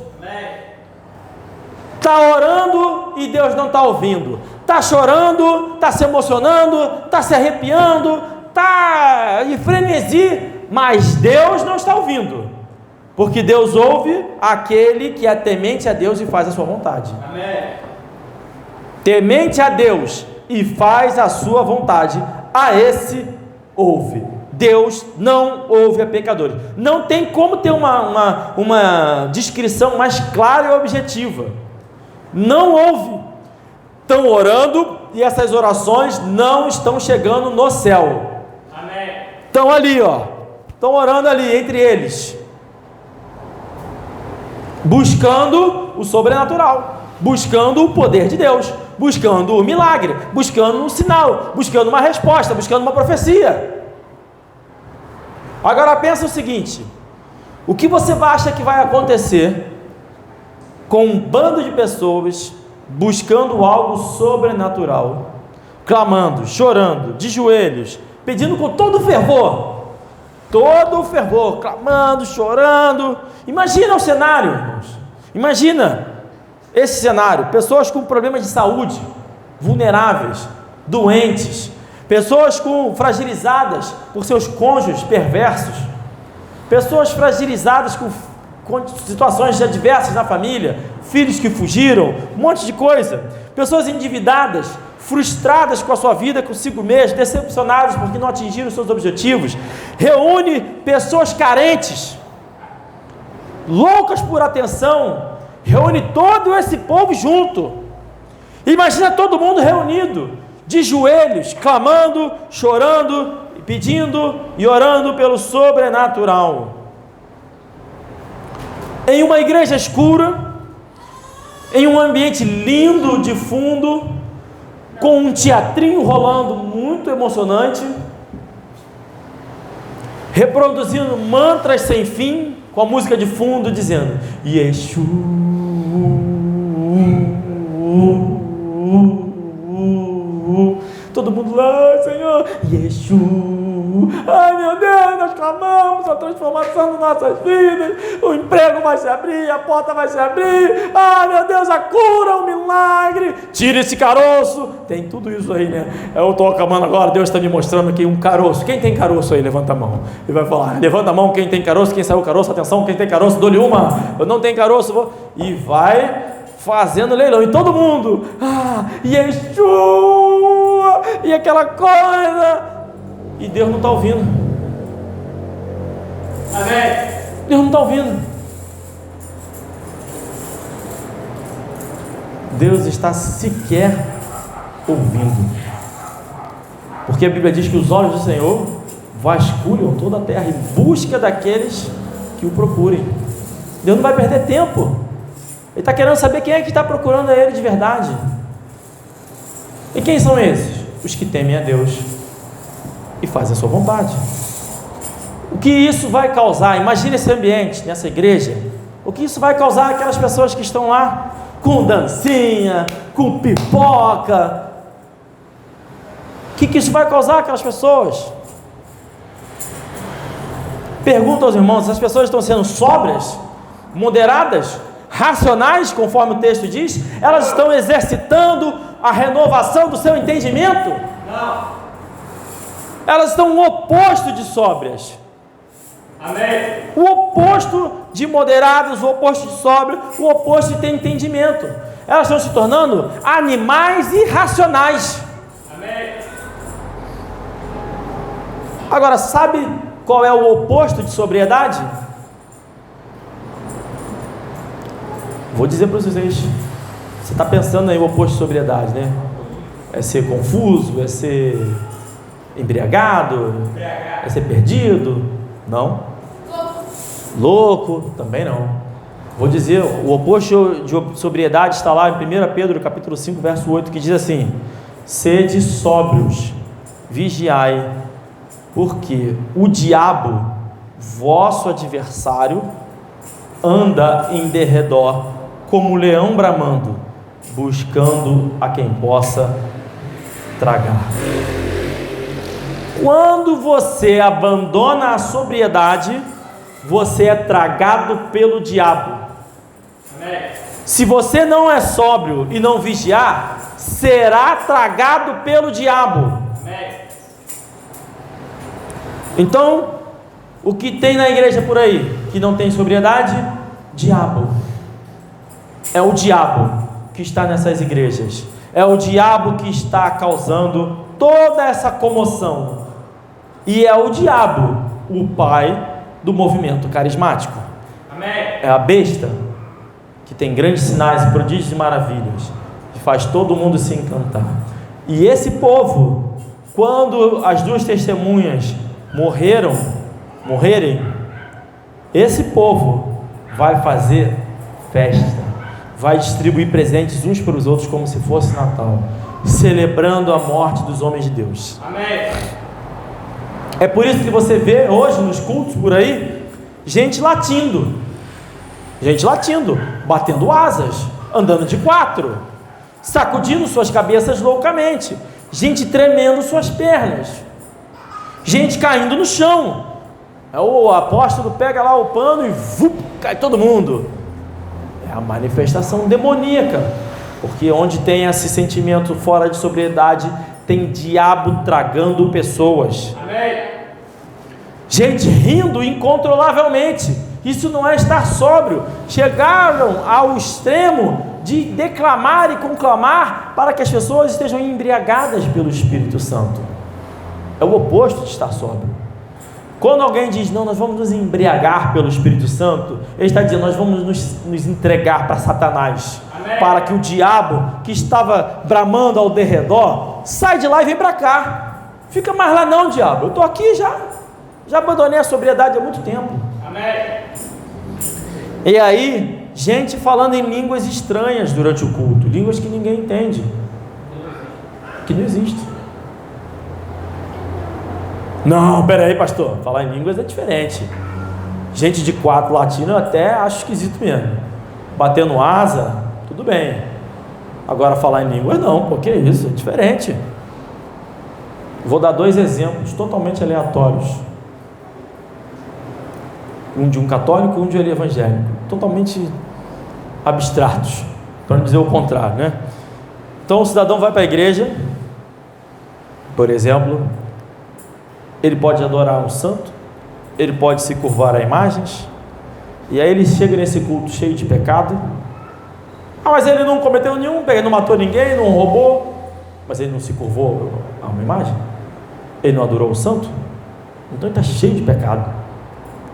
Está orando e Deus não está ouvindo, está chorando, está se emocionando, está se arrepiando, está em frenesi, mas Deus não está ouvindo. Porque Deus ouve aquele que é temente a Deus e faz a sua vontade. Amém. Temente a Deus e faz a sua vontade, a esse ouve. Deus não ouve a pecadores. Não tem como ter uma descrição mais clara e objetiva. Não ouve. Estão orando e essas orações não estão chegando no céu. Amém. Estão ali, estão orando ali entre eles, buscando o sobrenatural, buscando o poder de Deus, buscando o milagre, buscando um sinal, buscando uma resposta, buscando uma profecia. Agora pensa o seguinte: o que você acha que vai acontecer com um bando de pessoas buscando algo sobrenatural, clamando, chorando, de joelhos, pedindo com todo o fervor, clamando, chorando? Imagina o cenário, irmãos. Imagina esse cenário: pessoas com problemas de saúde, vulneráveis, doentes, pessoas fragilizadas por seus cônjuges perversos, pessoas fragilizadas com situações adversas na família, filhos que fugiram, um monte de coisa, pessoas endividadas, frustradas com a sua vida, consigo mesmo, decepcionadas porque não atingiram seus objetivos. Reúne pessoas carentes, loucas por atenção, reúne todo esse povo junto. Imagina todo mundo reunido, de joelhos, clamando, chorando, pedindo e orando pelo sobrenatural. Em uma igreja escura, em um ambiente lindo de fundo, com um teatrinho rolando muito emocionante, reproduzindo mantras sem fim, com a música de fundo dizendo Yeshua, todo mundo lá, Senhor, Yeshua, ai meu Deus, nós clamamos a transformação das nossas vidas, o emprego vai se abrir, a porta vai se abrir, ai meu Deus, a cura, o milagre, tira esse caroço, tem tudo isso aí, né? Eu estou acabando agora, Deus está me mostrando aqui um caroço. Quem tem caroço aí, levanta a mão, e vai falar, levanta a mão quem tem caroço, quem saiu caroço, atenção, quem tem caroço, dou-lhe uma, eu não tenho caroço, e vai fazendo leilão, e todo mundo, Yeshua, e aquela coisa, e Deus não está ouvindo. Amém. Deus não está ouvindo. Deus está sequer ouvindo, porque a Bíblia diz que os olhos do Senhor vasculham toda a terra em busca daqueles que o procurem. Deus não vai perder tempo. Ele está querendo saber quem é que está procurando a Ele de verdade. E quem são esses? Os que temem a Deus e fazem a sua vontade. O que isso vai causar? Imagine esse ambiente, nessa igreja. O que isso vai causar aquelas pessoas que estão lá com dancinha, com pipoca? O que isso vai causar aquelas pessoas? Pergunta aos irmãos: as pessoas estão sendo sóbrias, moderadas, racionais, conforme o texto diz? Elas estão exercitando a renovação do seu entendimento? Não. Elas estão o oposto de sóbrias. Amém. O oposto de moderados, o oposto de sóbrio, o oposto de ter entendimento. Elas estão se tornando animais irracionais. Amém. Agora, sabe qual é o oposto de sobriedade? Vou dizer para vocês. Você está pensando aí o oposto de sobriedade, né? É ser confuso, é ser embriagado, é ser perdido? Não. Louco? Também não. Vou dizer, o oposto de sobriedade está lá em 1 Pedro capítulo 5, verso 8, que diz assim: sede sóbrios, vigiai, porque o diabo, vosso adversário, anda em derredor como leão bramando, buscando a quem possa tragar. Quando você abandona a sobriedade, você é tragado pelo diabo. Amém. Se você não é sóbrio e não vigiar, será tragado pelo diabo. Amém. Então, o que tem na igreja por aí que não tem sobriedade? Diabo. É o diabo que está nessas igrejas. É o diabo que está causando toda essa comoção. E é o diabo, o pai do movimento carismático. Amém. É a besta que tem grandes sinais, prodígios e maravilhas, que faz todo mundo se encantar. E esse povo, quando as duas testemunhas morrerem, esse povo vai fazer festa, vai distribuir presentes uns para os outros como se fosse Natal, celebrando a morte dos homens de Deus. Amém. É por isso que você vê hoje nos cultos por aí, gente latindo, batendo asas, andando de 4, sacudindo suas cabeças loucamente, gente tremendo suas pernas, gente caindo no chão. O apóstolo pega lá o pano e cai todo mundo. É a manifestação demoníaca, porque onde tem esse sentimento fora de sobriedade, tem diabo tragando pessoas. Amém. Gente rindo incontrolavelmente. Isso não é estar sóbrio. Chegaram ao extremo de declamar e conclamar para que as pessoas estejam embriagadas pelo Espírito Santo. É o oposto de estar sóbrio. Quando alguém diz, não, nós vamos nos embriagar pelo Espírito Santo, ele está dizendo, nós vamos nos entregar para Satanás. Amém. Para que o diabo, que estava bramando ao derredor, sai de lá e vem para cá. Fica mais lá não, diabo, eu estou aqui já abandonei a sobriedade há muito tempo. Amém. E aí, gente falando em línguas estranhas durante o culto, línguas que ninguém entende, que não existe. Não, peraí, pastor, falar em línguas é diferente. Gente de 4 latino eu até acho esquisito mesmo. Batendo asa, tudo bem. Agora falar em línguas não, porque é isso, é diferente. Vou dar 2 exemplos totalmente aleatórios. Um de um católico e um de um evangélico, totalmente abstratos, para não dizer o contrário, né? Então o cidadão vai para a igreja, por exemplo, ele pode adorar um santo, ele pode se curvar a imagens, e aí ele chega nesse culto cheio de pecado. Mas ele não cometeu nenhum, ele não matou ninguém, não roubou, mas ele não se curvou a uma imagem, ele não adorou o santo, então ele está cheio de pecado.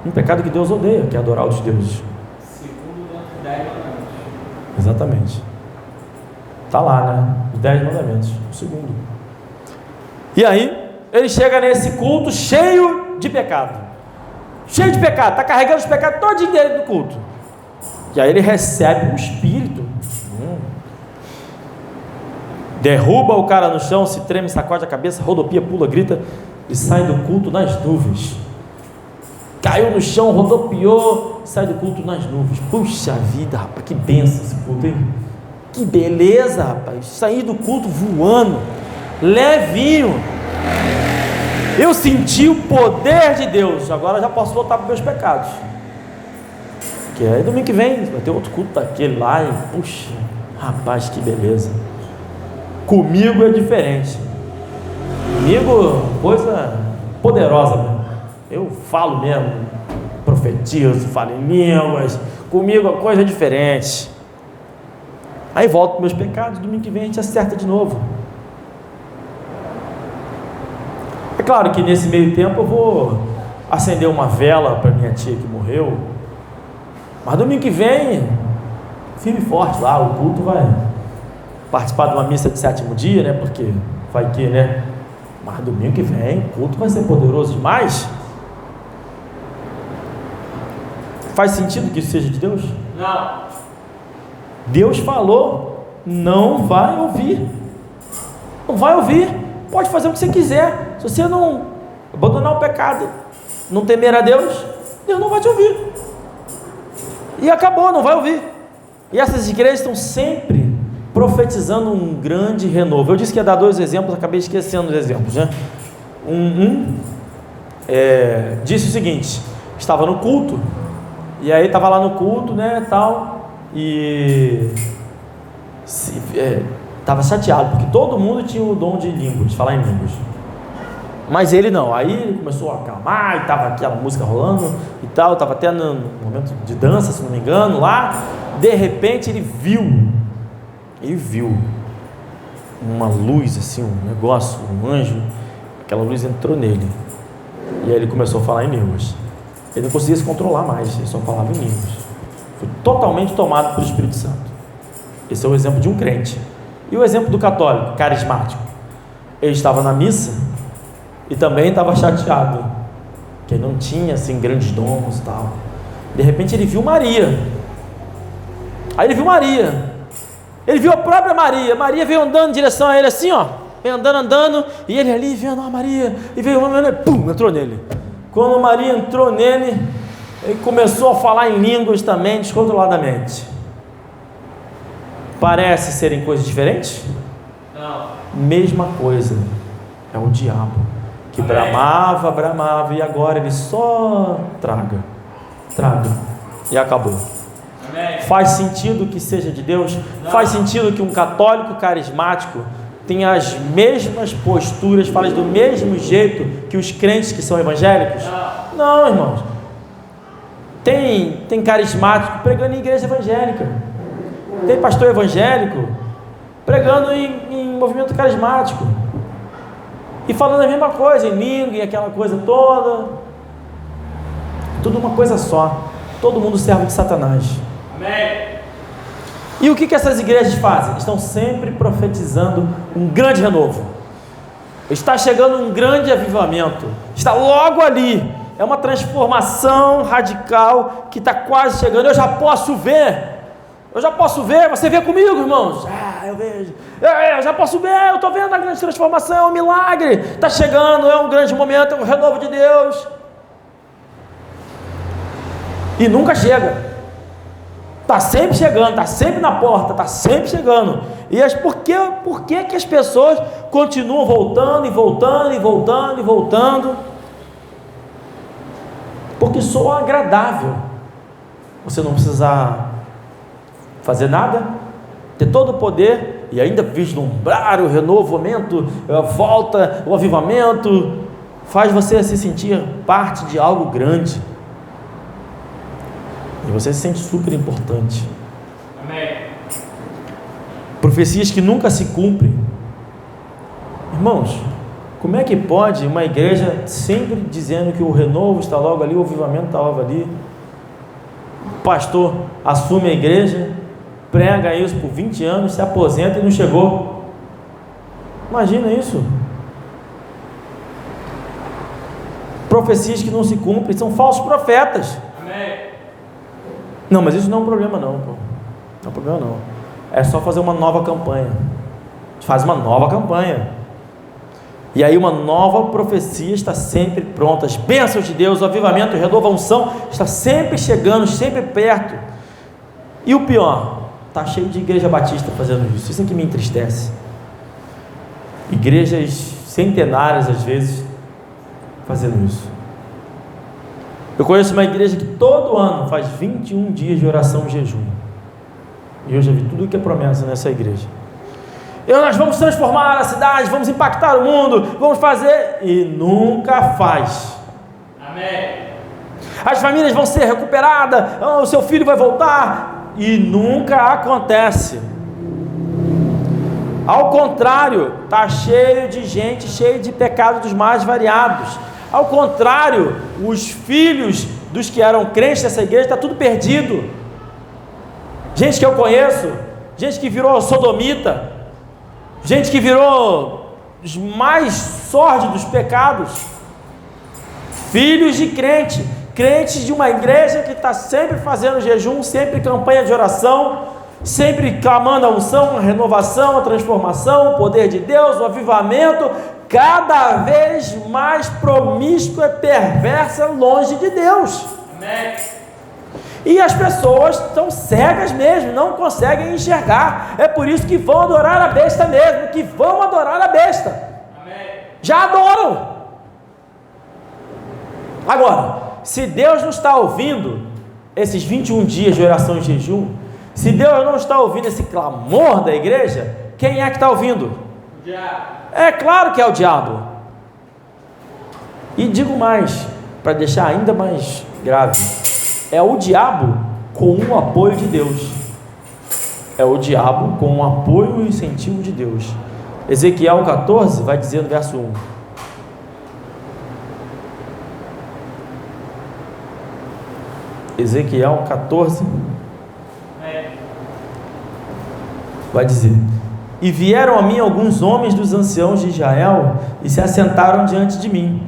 Um pecado que Deus odeia, que é adorar os deuses. Segundo os 10 mandamentos. Exatamente. Está lá, né? Os 10 mandamentos. O segundo. E aí, ele chega nesse culto cheio de pecado. Cheio de pecado. Está carregando os pecados todinho dele do culto. E aí ele recebe um espírito. Derruba o cara no chão, se treme, sacode a cabeça, rodopia, pula, grita e sai do culto nas nuvens. Caiu no chão, rodopiou, sai do culto nas nuvens. Puxa vida, rapaz, que benção esse culto, hein? Que beleza, rapaz. Saí do culto voando, levinho. Eu senti o poder de Deus. Agora já posso voltar para os meus pecados. Que aí domingo que vem vai ter outro culto daquele lá. E, puxa, rapaz, que beleza. Comigo é diferente. Comigo, coisa poderosa mesmo. Eu falo mesmo, profetizo, falo em línguas, comigo a coisa é diferente. Aí volto para meus pecados, domingo que vem a gente acerta de novo. É claro que nesse meio tempo eu vou acender uma vela para minha tia que morreu, mas domingo que vem, firme e forte lá, o culto vai participar de uma missa de 7º dia, né? Porque vai que, né? Mas domingo que vem, o culto vai ser poderoso demais. Faz sentido que isso seja de Deus? Não. Deus falou, não vai ouvir. Não vai ouvir. Pode fazer o que você quiser. Se você não abandonar o pecado, não temer a Deus, Deus não vai te ouvir. E acabou, não vai ouvir. E essas igrejas estão sempre profetizando um grande renovo. Eu disse que ia dar 2 exemplos, acabei esquecendo os exemplos, né? Disse o seguinte: estava no culto, e aí estava lá no culto, né, tal, e estava chateado, porque todo mundo tinha o dom de línguas, de falar em línguas, mas ele não. Aí ele começou a acalmar, e estava aquela música rolando e tal, estava até no momento de dança, se não me engano, lá. De repente ele viu uma luz assim, um negócio, um anjo, aquela luz entrou nele, e aí ele começou a falar em línguas. Ele não conseguia se controlar mais, ele só falava em línguas. Foi totalmente tomado pelo Espírito Santo. Esse é o exemplo de um crente. E o exemplo do católico, carismático? Ele estava na missa e também estava chateado, que ele não tinha assim grandes dons e tal. De repente ele viu Maria. Aí ele viu Maria. Ele viu a própria Maria. Maria veio andando em direção a ele assim, ó. Veio andando, e ele ali vendo a Maria, e veio, pum, entrou nele. Quando Maria entrou nele, ele começou a falar em línguas também, descontroladamente. Parece serem coisas diferentes? Não. Mesma coisa. É o diabo que bramava, e agora ele só traga, e acabou. Amém. Faz sentido que seja de Deus? Não. Faz sentido que um católico carismático tenha as mesmas posturas, fale do mesmo jeito que os crentes que são evangélicos? Não, irmãos. Tem carismático pregando em igreja evangélica, tem pastor evangélico pregando em movimento carismático e falando a mesma coisa, em língua e aquela coisa toda, tudo uma coisa só. Todo mundo servo de Satanás. Amém. E o que essas igrejas fazem? Estão sempre profetizando um grande renovo. Está chegando um grande avivamento. Está logo ali. É uma transformação radical que está quase chegando. Eu já posso ver. Você vê comigo, irmãos? Eu vejo. Eu já posso ver. Eu estou vendo a grande transformação. É um milagre. Está chegando. É um grande momento. É um renovo de Deus. E nunca chega. Está sempre chegando, está sempre na porta, está sempre chegando. E por que que as pessoas continuam voltando e voltando e voltando e voltando? Porque soa agradável. Você não precisa fazer nada, ter todo o poder e ainda vislumbrar o renovamento, a volta, o avivamento, faz você se sentir parte de algo grande. E você se sente super importante. Amém. Profecias que nunca se cumprem. Irmãos, como é que pode uma igreja sempre dizendo que o renovo está logo ali, o avivamento está logo ali? O pastor assume a igreja, prega isso por 20 anos, se aposenta e não chegou. Imagina isso. Profecias que não se cumprem, são falsos profetas. Amém. Não, mas isso não é um problema não, pô. Não é um problema não. É só fazer uma nova campanha. A gente faz uma nova campanha. E aí uma nova profecia está sempre pronta. As bênçãos de Deus, o avivamento, a renovação está sempre chegando, sempre perto. E o pior, está cheio de igreja batista fazendo isso. Isso é que me entristece. Igrejas centenárias às vezes fazendo isso. Eu conheço uma igreja que todo ano faz 21 dias de oração e jejum. E eu já vi tudo que é promessa nessa igreja. Nós vamos transformar a cidade, vamos impactar o mundo, vamos fazer, e nunca faz. Amém. as famílias vão ser recuperadas, o seu filho vai voltar, e nunca acontece. Ao contrário, está cheio de gente, cheio de pecados dos mais variados. Ao contrário, os filhos dos que eram crentes dessa igreja, está tudo perdido. Gente que eu conheço, gente que virou sodomita, gente que virou os mais sórdidos pecados, filhos de crente, crentes de uma igreja que está sempre fazendo jejum, sempre campanha de oração, sempre clamando a unção, a renovação, a transformação, o poder de Deus, o avivamento, cada vez mais promíscua e perversa, longe de Deus. Amém. E as pessoas estão cegas mesmo, não conseguem enxergar. É por isso que vão adorar a besta mesmo, que vão adorar a besta. Amém. Já adoram. Agora, se Deus não está ouvindo esses 21 dias de oração e jejum, se Deus não está ouvindo esse clamor da igreja, quem é que está ouvindo? O diabo. É claro que é o diabo. E digo mais, para deixar ainda mais grave, é o diabo com o apoio de Deus. É o diabo com o apoio e o incentivo de Deus. Ezequiel 14 vai dizer no verso 1. Ezequiel 14 vai dizer: e vieram a mim alguns homens dos anciãos de Israel e se assentaram diante de mim.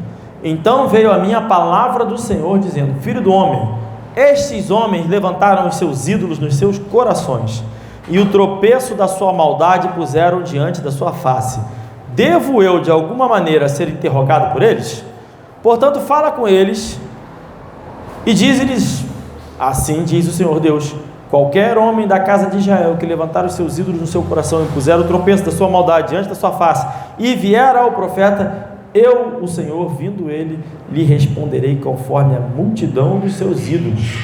Então veio a mim a palavra do Senhor dizendo: filho do homem, estes homens levantaram os seus ídolos nos seus corações e o tropeço da sua maldade puseram diante da sua face. Devo eu de alguma maneira ser interrogado por eles? Portanto fala com eles e diz-lhes: assim diz o Senhor Deus: qualquer homem da casa de Israel que levantar os seus ídolos no seu coração e puser o tropeço da sua maldade diante da sua face e vier ao profeta, eu, o Senhor, vindo ele, lhe responderei conforme a multidão dos seus ídolos.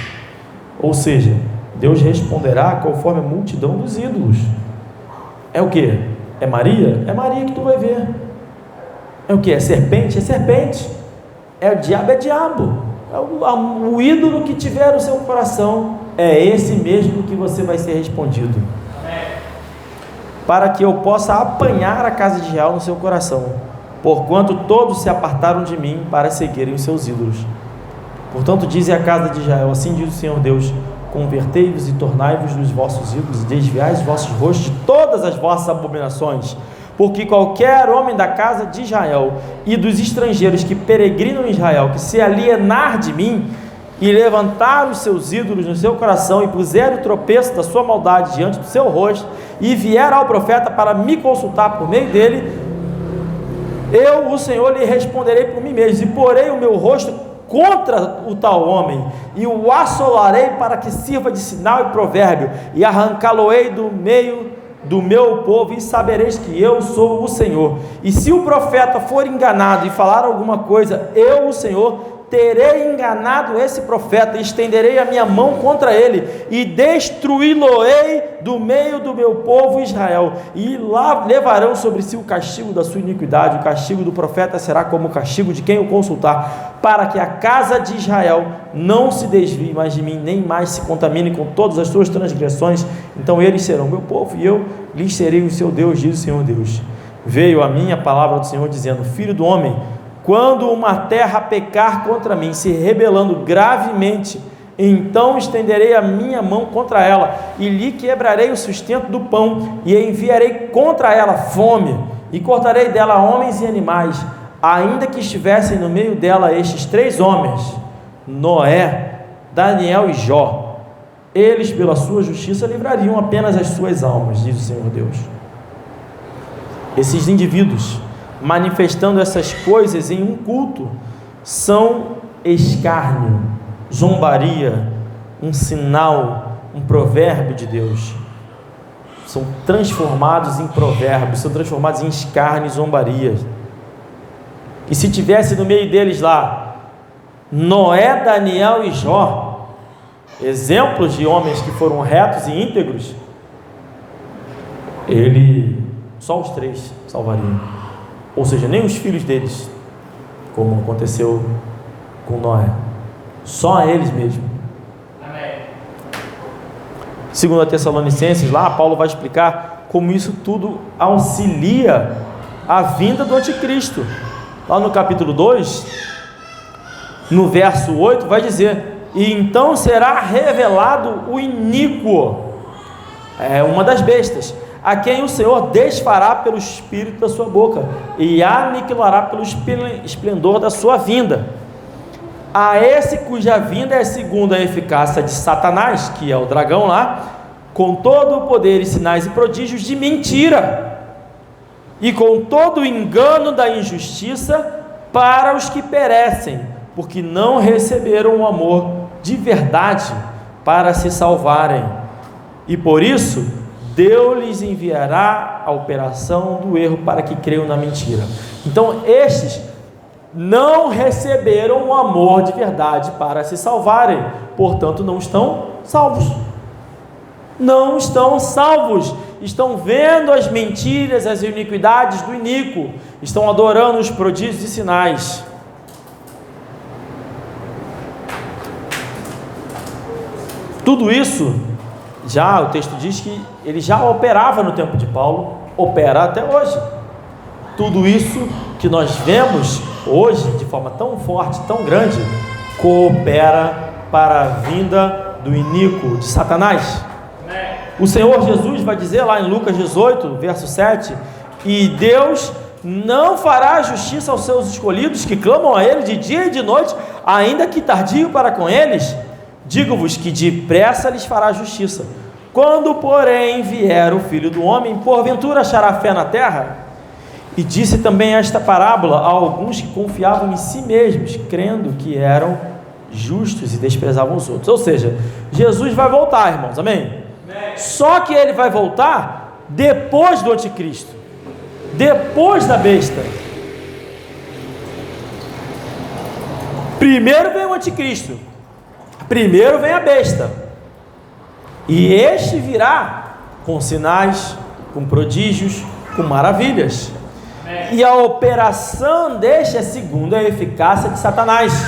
Ou seja, Deus responderá conforme a multidão dos ídolos. É o que? É Maria? É Maria que tu vai ver. É o que? É serpente? É serpente. É o diabo? É diabo. É o ídolo que tiver no seu coração, é esse mesmo que você vai ser respondido. Para que eu possa apanhar a casa de Israel no seu coração, porquanto todos se apartaram de mim para seguirem os seus ídolos. Portanto dize a casa de Israel: assim diz o Senhor Deus: convertei-vos e tornai-vos dos vossos ídolos, e desviai os vossos rostos de todas as vossas abominações, porque qualquer homem da casa de Israel e dos estrangeiros que peregrinam em Israel, que se alienar de mim e levantar os seus ídolos no seu coração e puser o tropeço da sua maldade diante do seu rosto e vier ao profeta para me consultar por meio dele, eu, o Senhor, lhe responderei por mim mesmo, e porei o meu rosto contra o tal homem, e o assolarei para que sirva de sinal e provérbio, e arrancá-lo-ei do meio do meu povo, e sabereis que eu sou o Senhor. E se o profeta for enganado e falar alguma coisa, eu, o Senhor, terei enganado esse profeta, e estenderei a minha mão contra ele, e destruí-lo-ei do meio do meu povo Israel, e lá levarão sobre si o castigo da sua iniquidade. O castigo do profeta será como o castigo de quem o consultar, para que a casa de Israel não se desvie mais de mim, nem mais se contamine com todas as suas transgressões. Então eles serão meu povo, e eu lhes serei o seu Deus, diz o Senhor Deus. Veio a mim a palavra do Senhor dizendo: filho do homem, quando uma terra pecar contra mim, se rebelando gravemente, então estenderei a minha mão contra ela, e lhe quebrarei o sustento do pão, e enviarei contra ela fome, e cortarei dela homens e animais, ainda que estivessem no meio dela estes 3 homens, Noé, Daniel e Jó, eles pela sua justiça livrariam apenas as suas almas, diz o Senhor Deus. Esses indivíduos manifestando essas coisas em um culto são escárnio, zombaria, um sinal, um provérbio de Deus. São transformados em provérbios, são transformados em escárnio e zombaria. E se tivesse no meio deles lá Noé, Daniel e Jó, exemplos de homens que foram retos e íntegros, só os 3 salvariam. Ou seja, nem os filhos deles, como aconteceu com Noé. Só a eles mesmo. Amém. 2 Tessalonicenses, lá Paulo vai explicar como isso tudo auxilia a vinda do anticristo. Lá no capítulo 2, no verso 8, vai dizer: e então será revelado o iníquo, uma das bestas, a quem o Senhor desfará pelo espírito da sua boca e aniquilará pelo esplendor da sua vinda. A esse cuja vinda é segundo a eficácia de Satanás, que é o dragão lá, com todo o poder e sinais e prodígios de mentira, e com todo o engano da injustiça para os que perecem, porque não receberam o amor de verdade para se salvarem. E por isso Deus lhes enviará a operação do erro para que creiam na mentira. Então estes não receberam o amor de verdade para se salvarem, portanto não estão salvos. Não estão salvos, estão vendo as mentiras, as iniquidades do iníquo, estão adorando os prodígios e sinais. Tudo isso, já o texto diz que ele já operava no tempo de Paulo, opera até hoje. Tudo isso que nós vemos hoje, de forma tão forte, tão grande, coopera para a vinda do iníquo, de Satanás. O Senhor Jesus vai dizer lá em Lucas 18, verso 7, e Deus não fará justiça aos seus escolhidos, que clamam a Ele de dia e de noite, ainda que tardio para com eles. Digo-vos que depressa lhes fará justiça. Quando, porém, vier o Filho do Homem, porventura achará fé na terra? E disse também esta parábola a alguns que confiavam em si mesmos, crendo que eram justos e desprezavam os outros. Ou seja, Jesus vai voltar, irmãos, amém? Só que ele vai voltar depois do anticristo, depois da besta. Primeiro vem o anticristo, primeiro vem a besta, e este virá com sinais, com prodígios, com maravilhas. E a operação deste é segundo a eficácia de Satanás.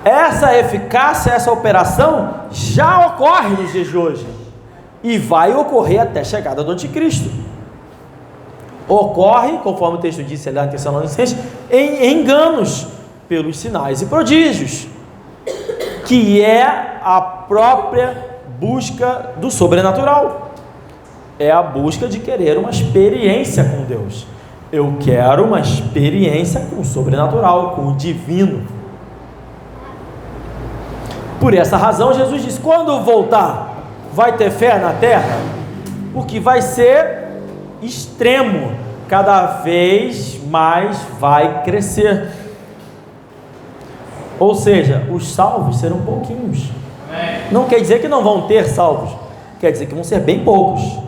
Essa eficácia, essa operação já ocorre nos dias de hoje e vai ocorrer até a chegada do anticristo. Ocorre, conforme o texto disse lá em Tessalonicenses, em enganos pelos sinais e prodígios, que é a própria busca do sobrenatural, é a busca de querer uma experiência com Deus. Eu quero uma experiência com o sobrenatural, com o divino. Por essa razão Jesus diz: quando voltar, vai ter fé na terra? Porque vai ser extremo, cada vez mais vai crescer. Ou seja, os salvos serão pouquinhos. Amém. Não quer dizer que não vão ter salvos, quer dizer que vão ser bem poucos. Amém.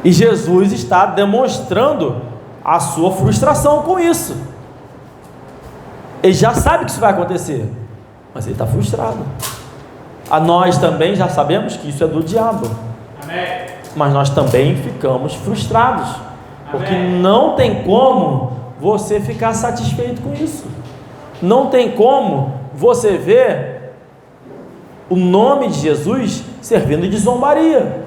E Jesus está demonstrando a sua frustração com isso. Ele já sabe que isso vai acontecer, mas ele está frustrado. A nós também já sabemos que isso é do diabo. Amém. Mas nós também ficamos frustrados. Amém. Porque não tem como você ficar satisfeito com isso. Não tem como você ver o nome de Jesus servindo de zombaria.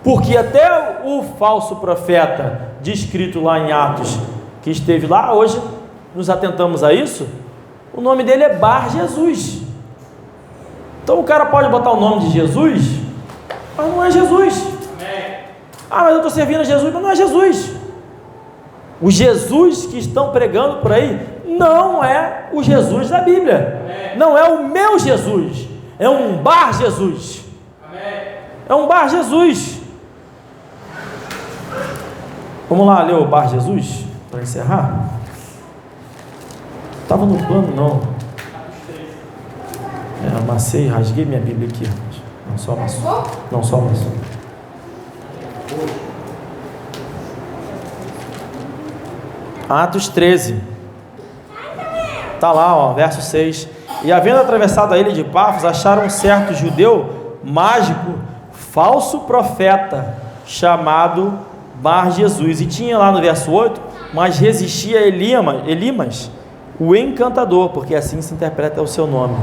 Porque até o falso profeta descrito lá em Atos, que esteve lá, hoje nos atentamos a isso, o nome dele é Bar Jesus. Então o cara pode botar o nome de Jesus, mas não é Jesus. Ah, mas eu estou servindo a Jesus, mas não é Jesus. O Jesus que estão pregando por aí não é o Jesus da Bíblia, não é o meu Jesus, é um Bar Jesus. É um Bar Jesus. Vamos lá ler o Bar Jesus para encerrar. Estava no plano, não. Amassei, rasguei minha Bíblia aqui. Não só amassou. Não só amassou. Atos 13. Está lá, ó, verso 6. E havendo atravessado a ilha de Pafos, acharam um certo judeu mágico, falso profeta, chamado Bar Jesus. E tinha lá no verso 8, mas resistia Elimas, o encantador, porque assim se interpreta o seu nome,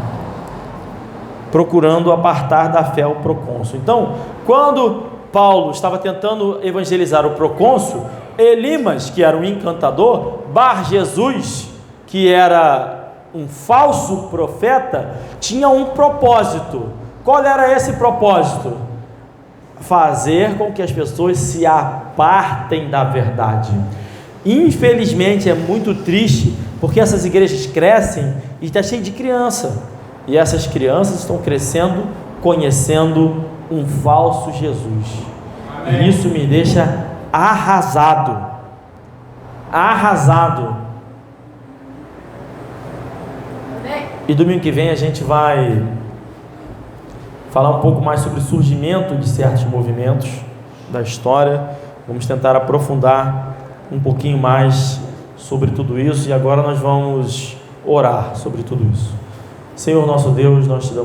procurando apartar da fé o procônsul. Então, quando Paulo estava tentando evangelizar o procônsul, Elimas, que era um encantador, Bar Jesus, que era um falso profeta, tinha um propósito. Qual era esse propósito? Fazer com que as pessoas se apartem da verdade. Infelizmente é muito triste, porque essas igrejas crescem e está cheio de criança, e essas crianças estão crescendo conhecendo um falso Jesus. Amém. E isso me deixa arrasado. E domingo que vem a gente vai falar um pouco mais sobre o surgimento de certos movimentos da história. Vamos tentar aprofundar um pouquinho mais sobre tudo isso, e agora nós vamos orar sobre tudo isso. Senhor nosso Deus, nós te damos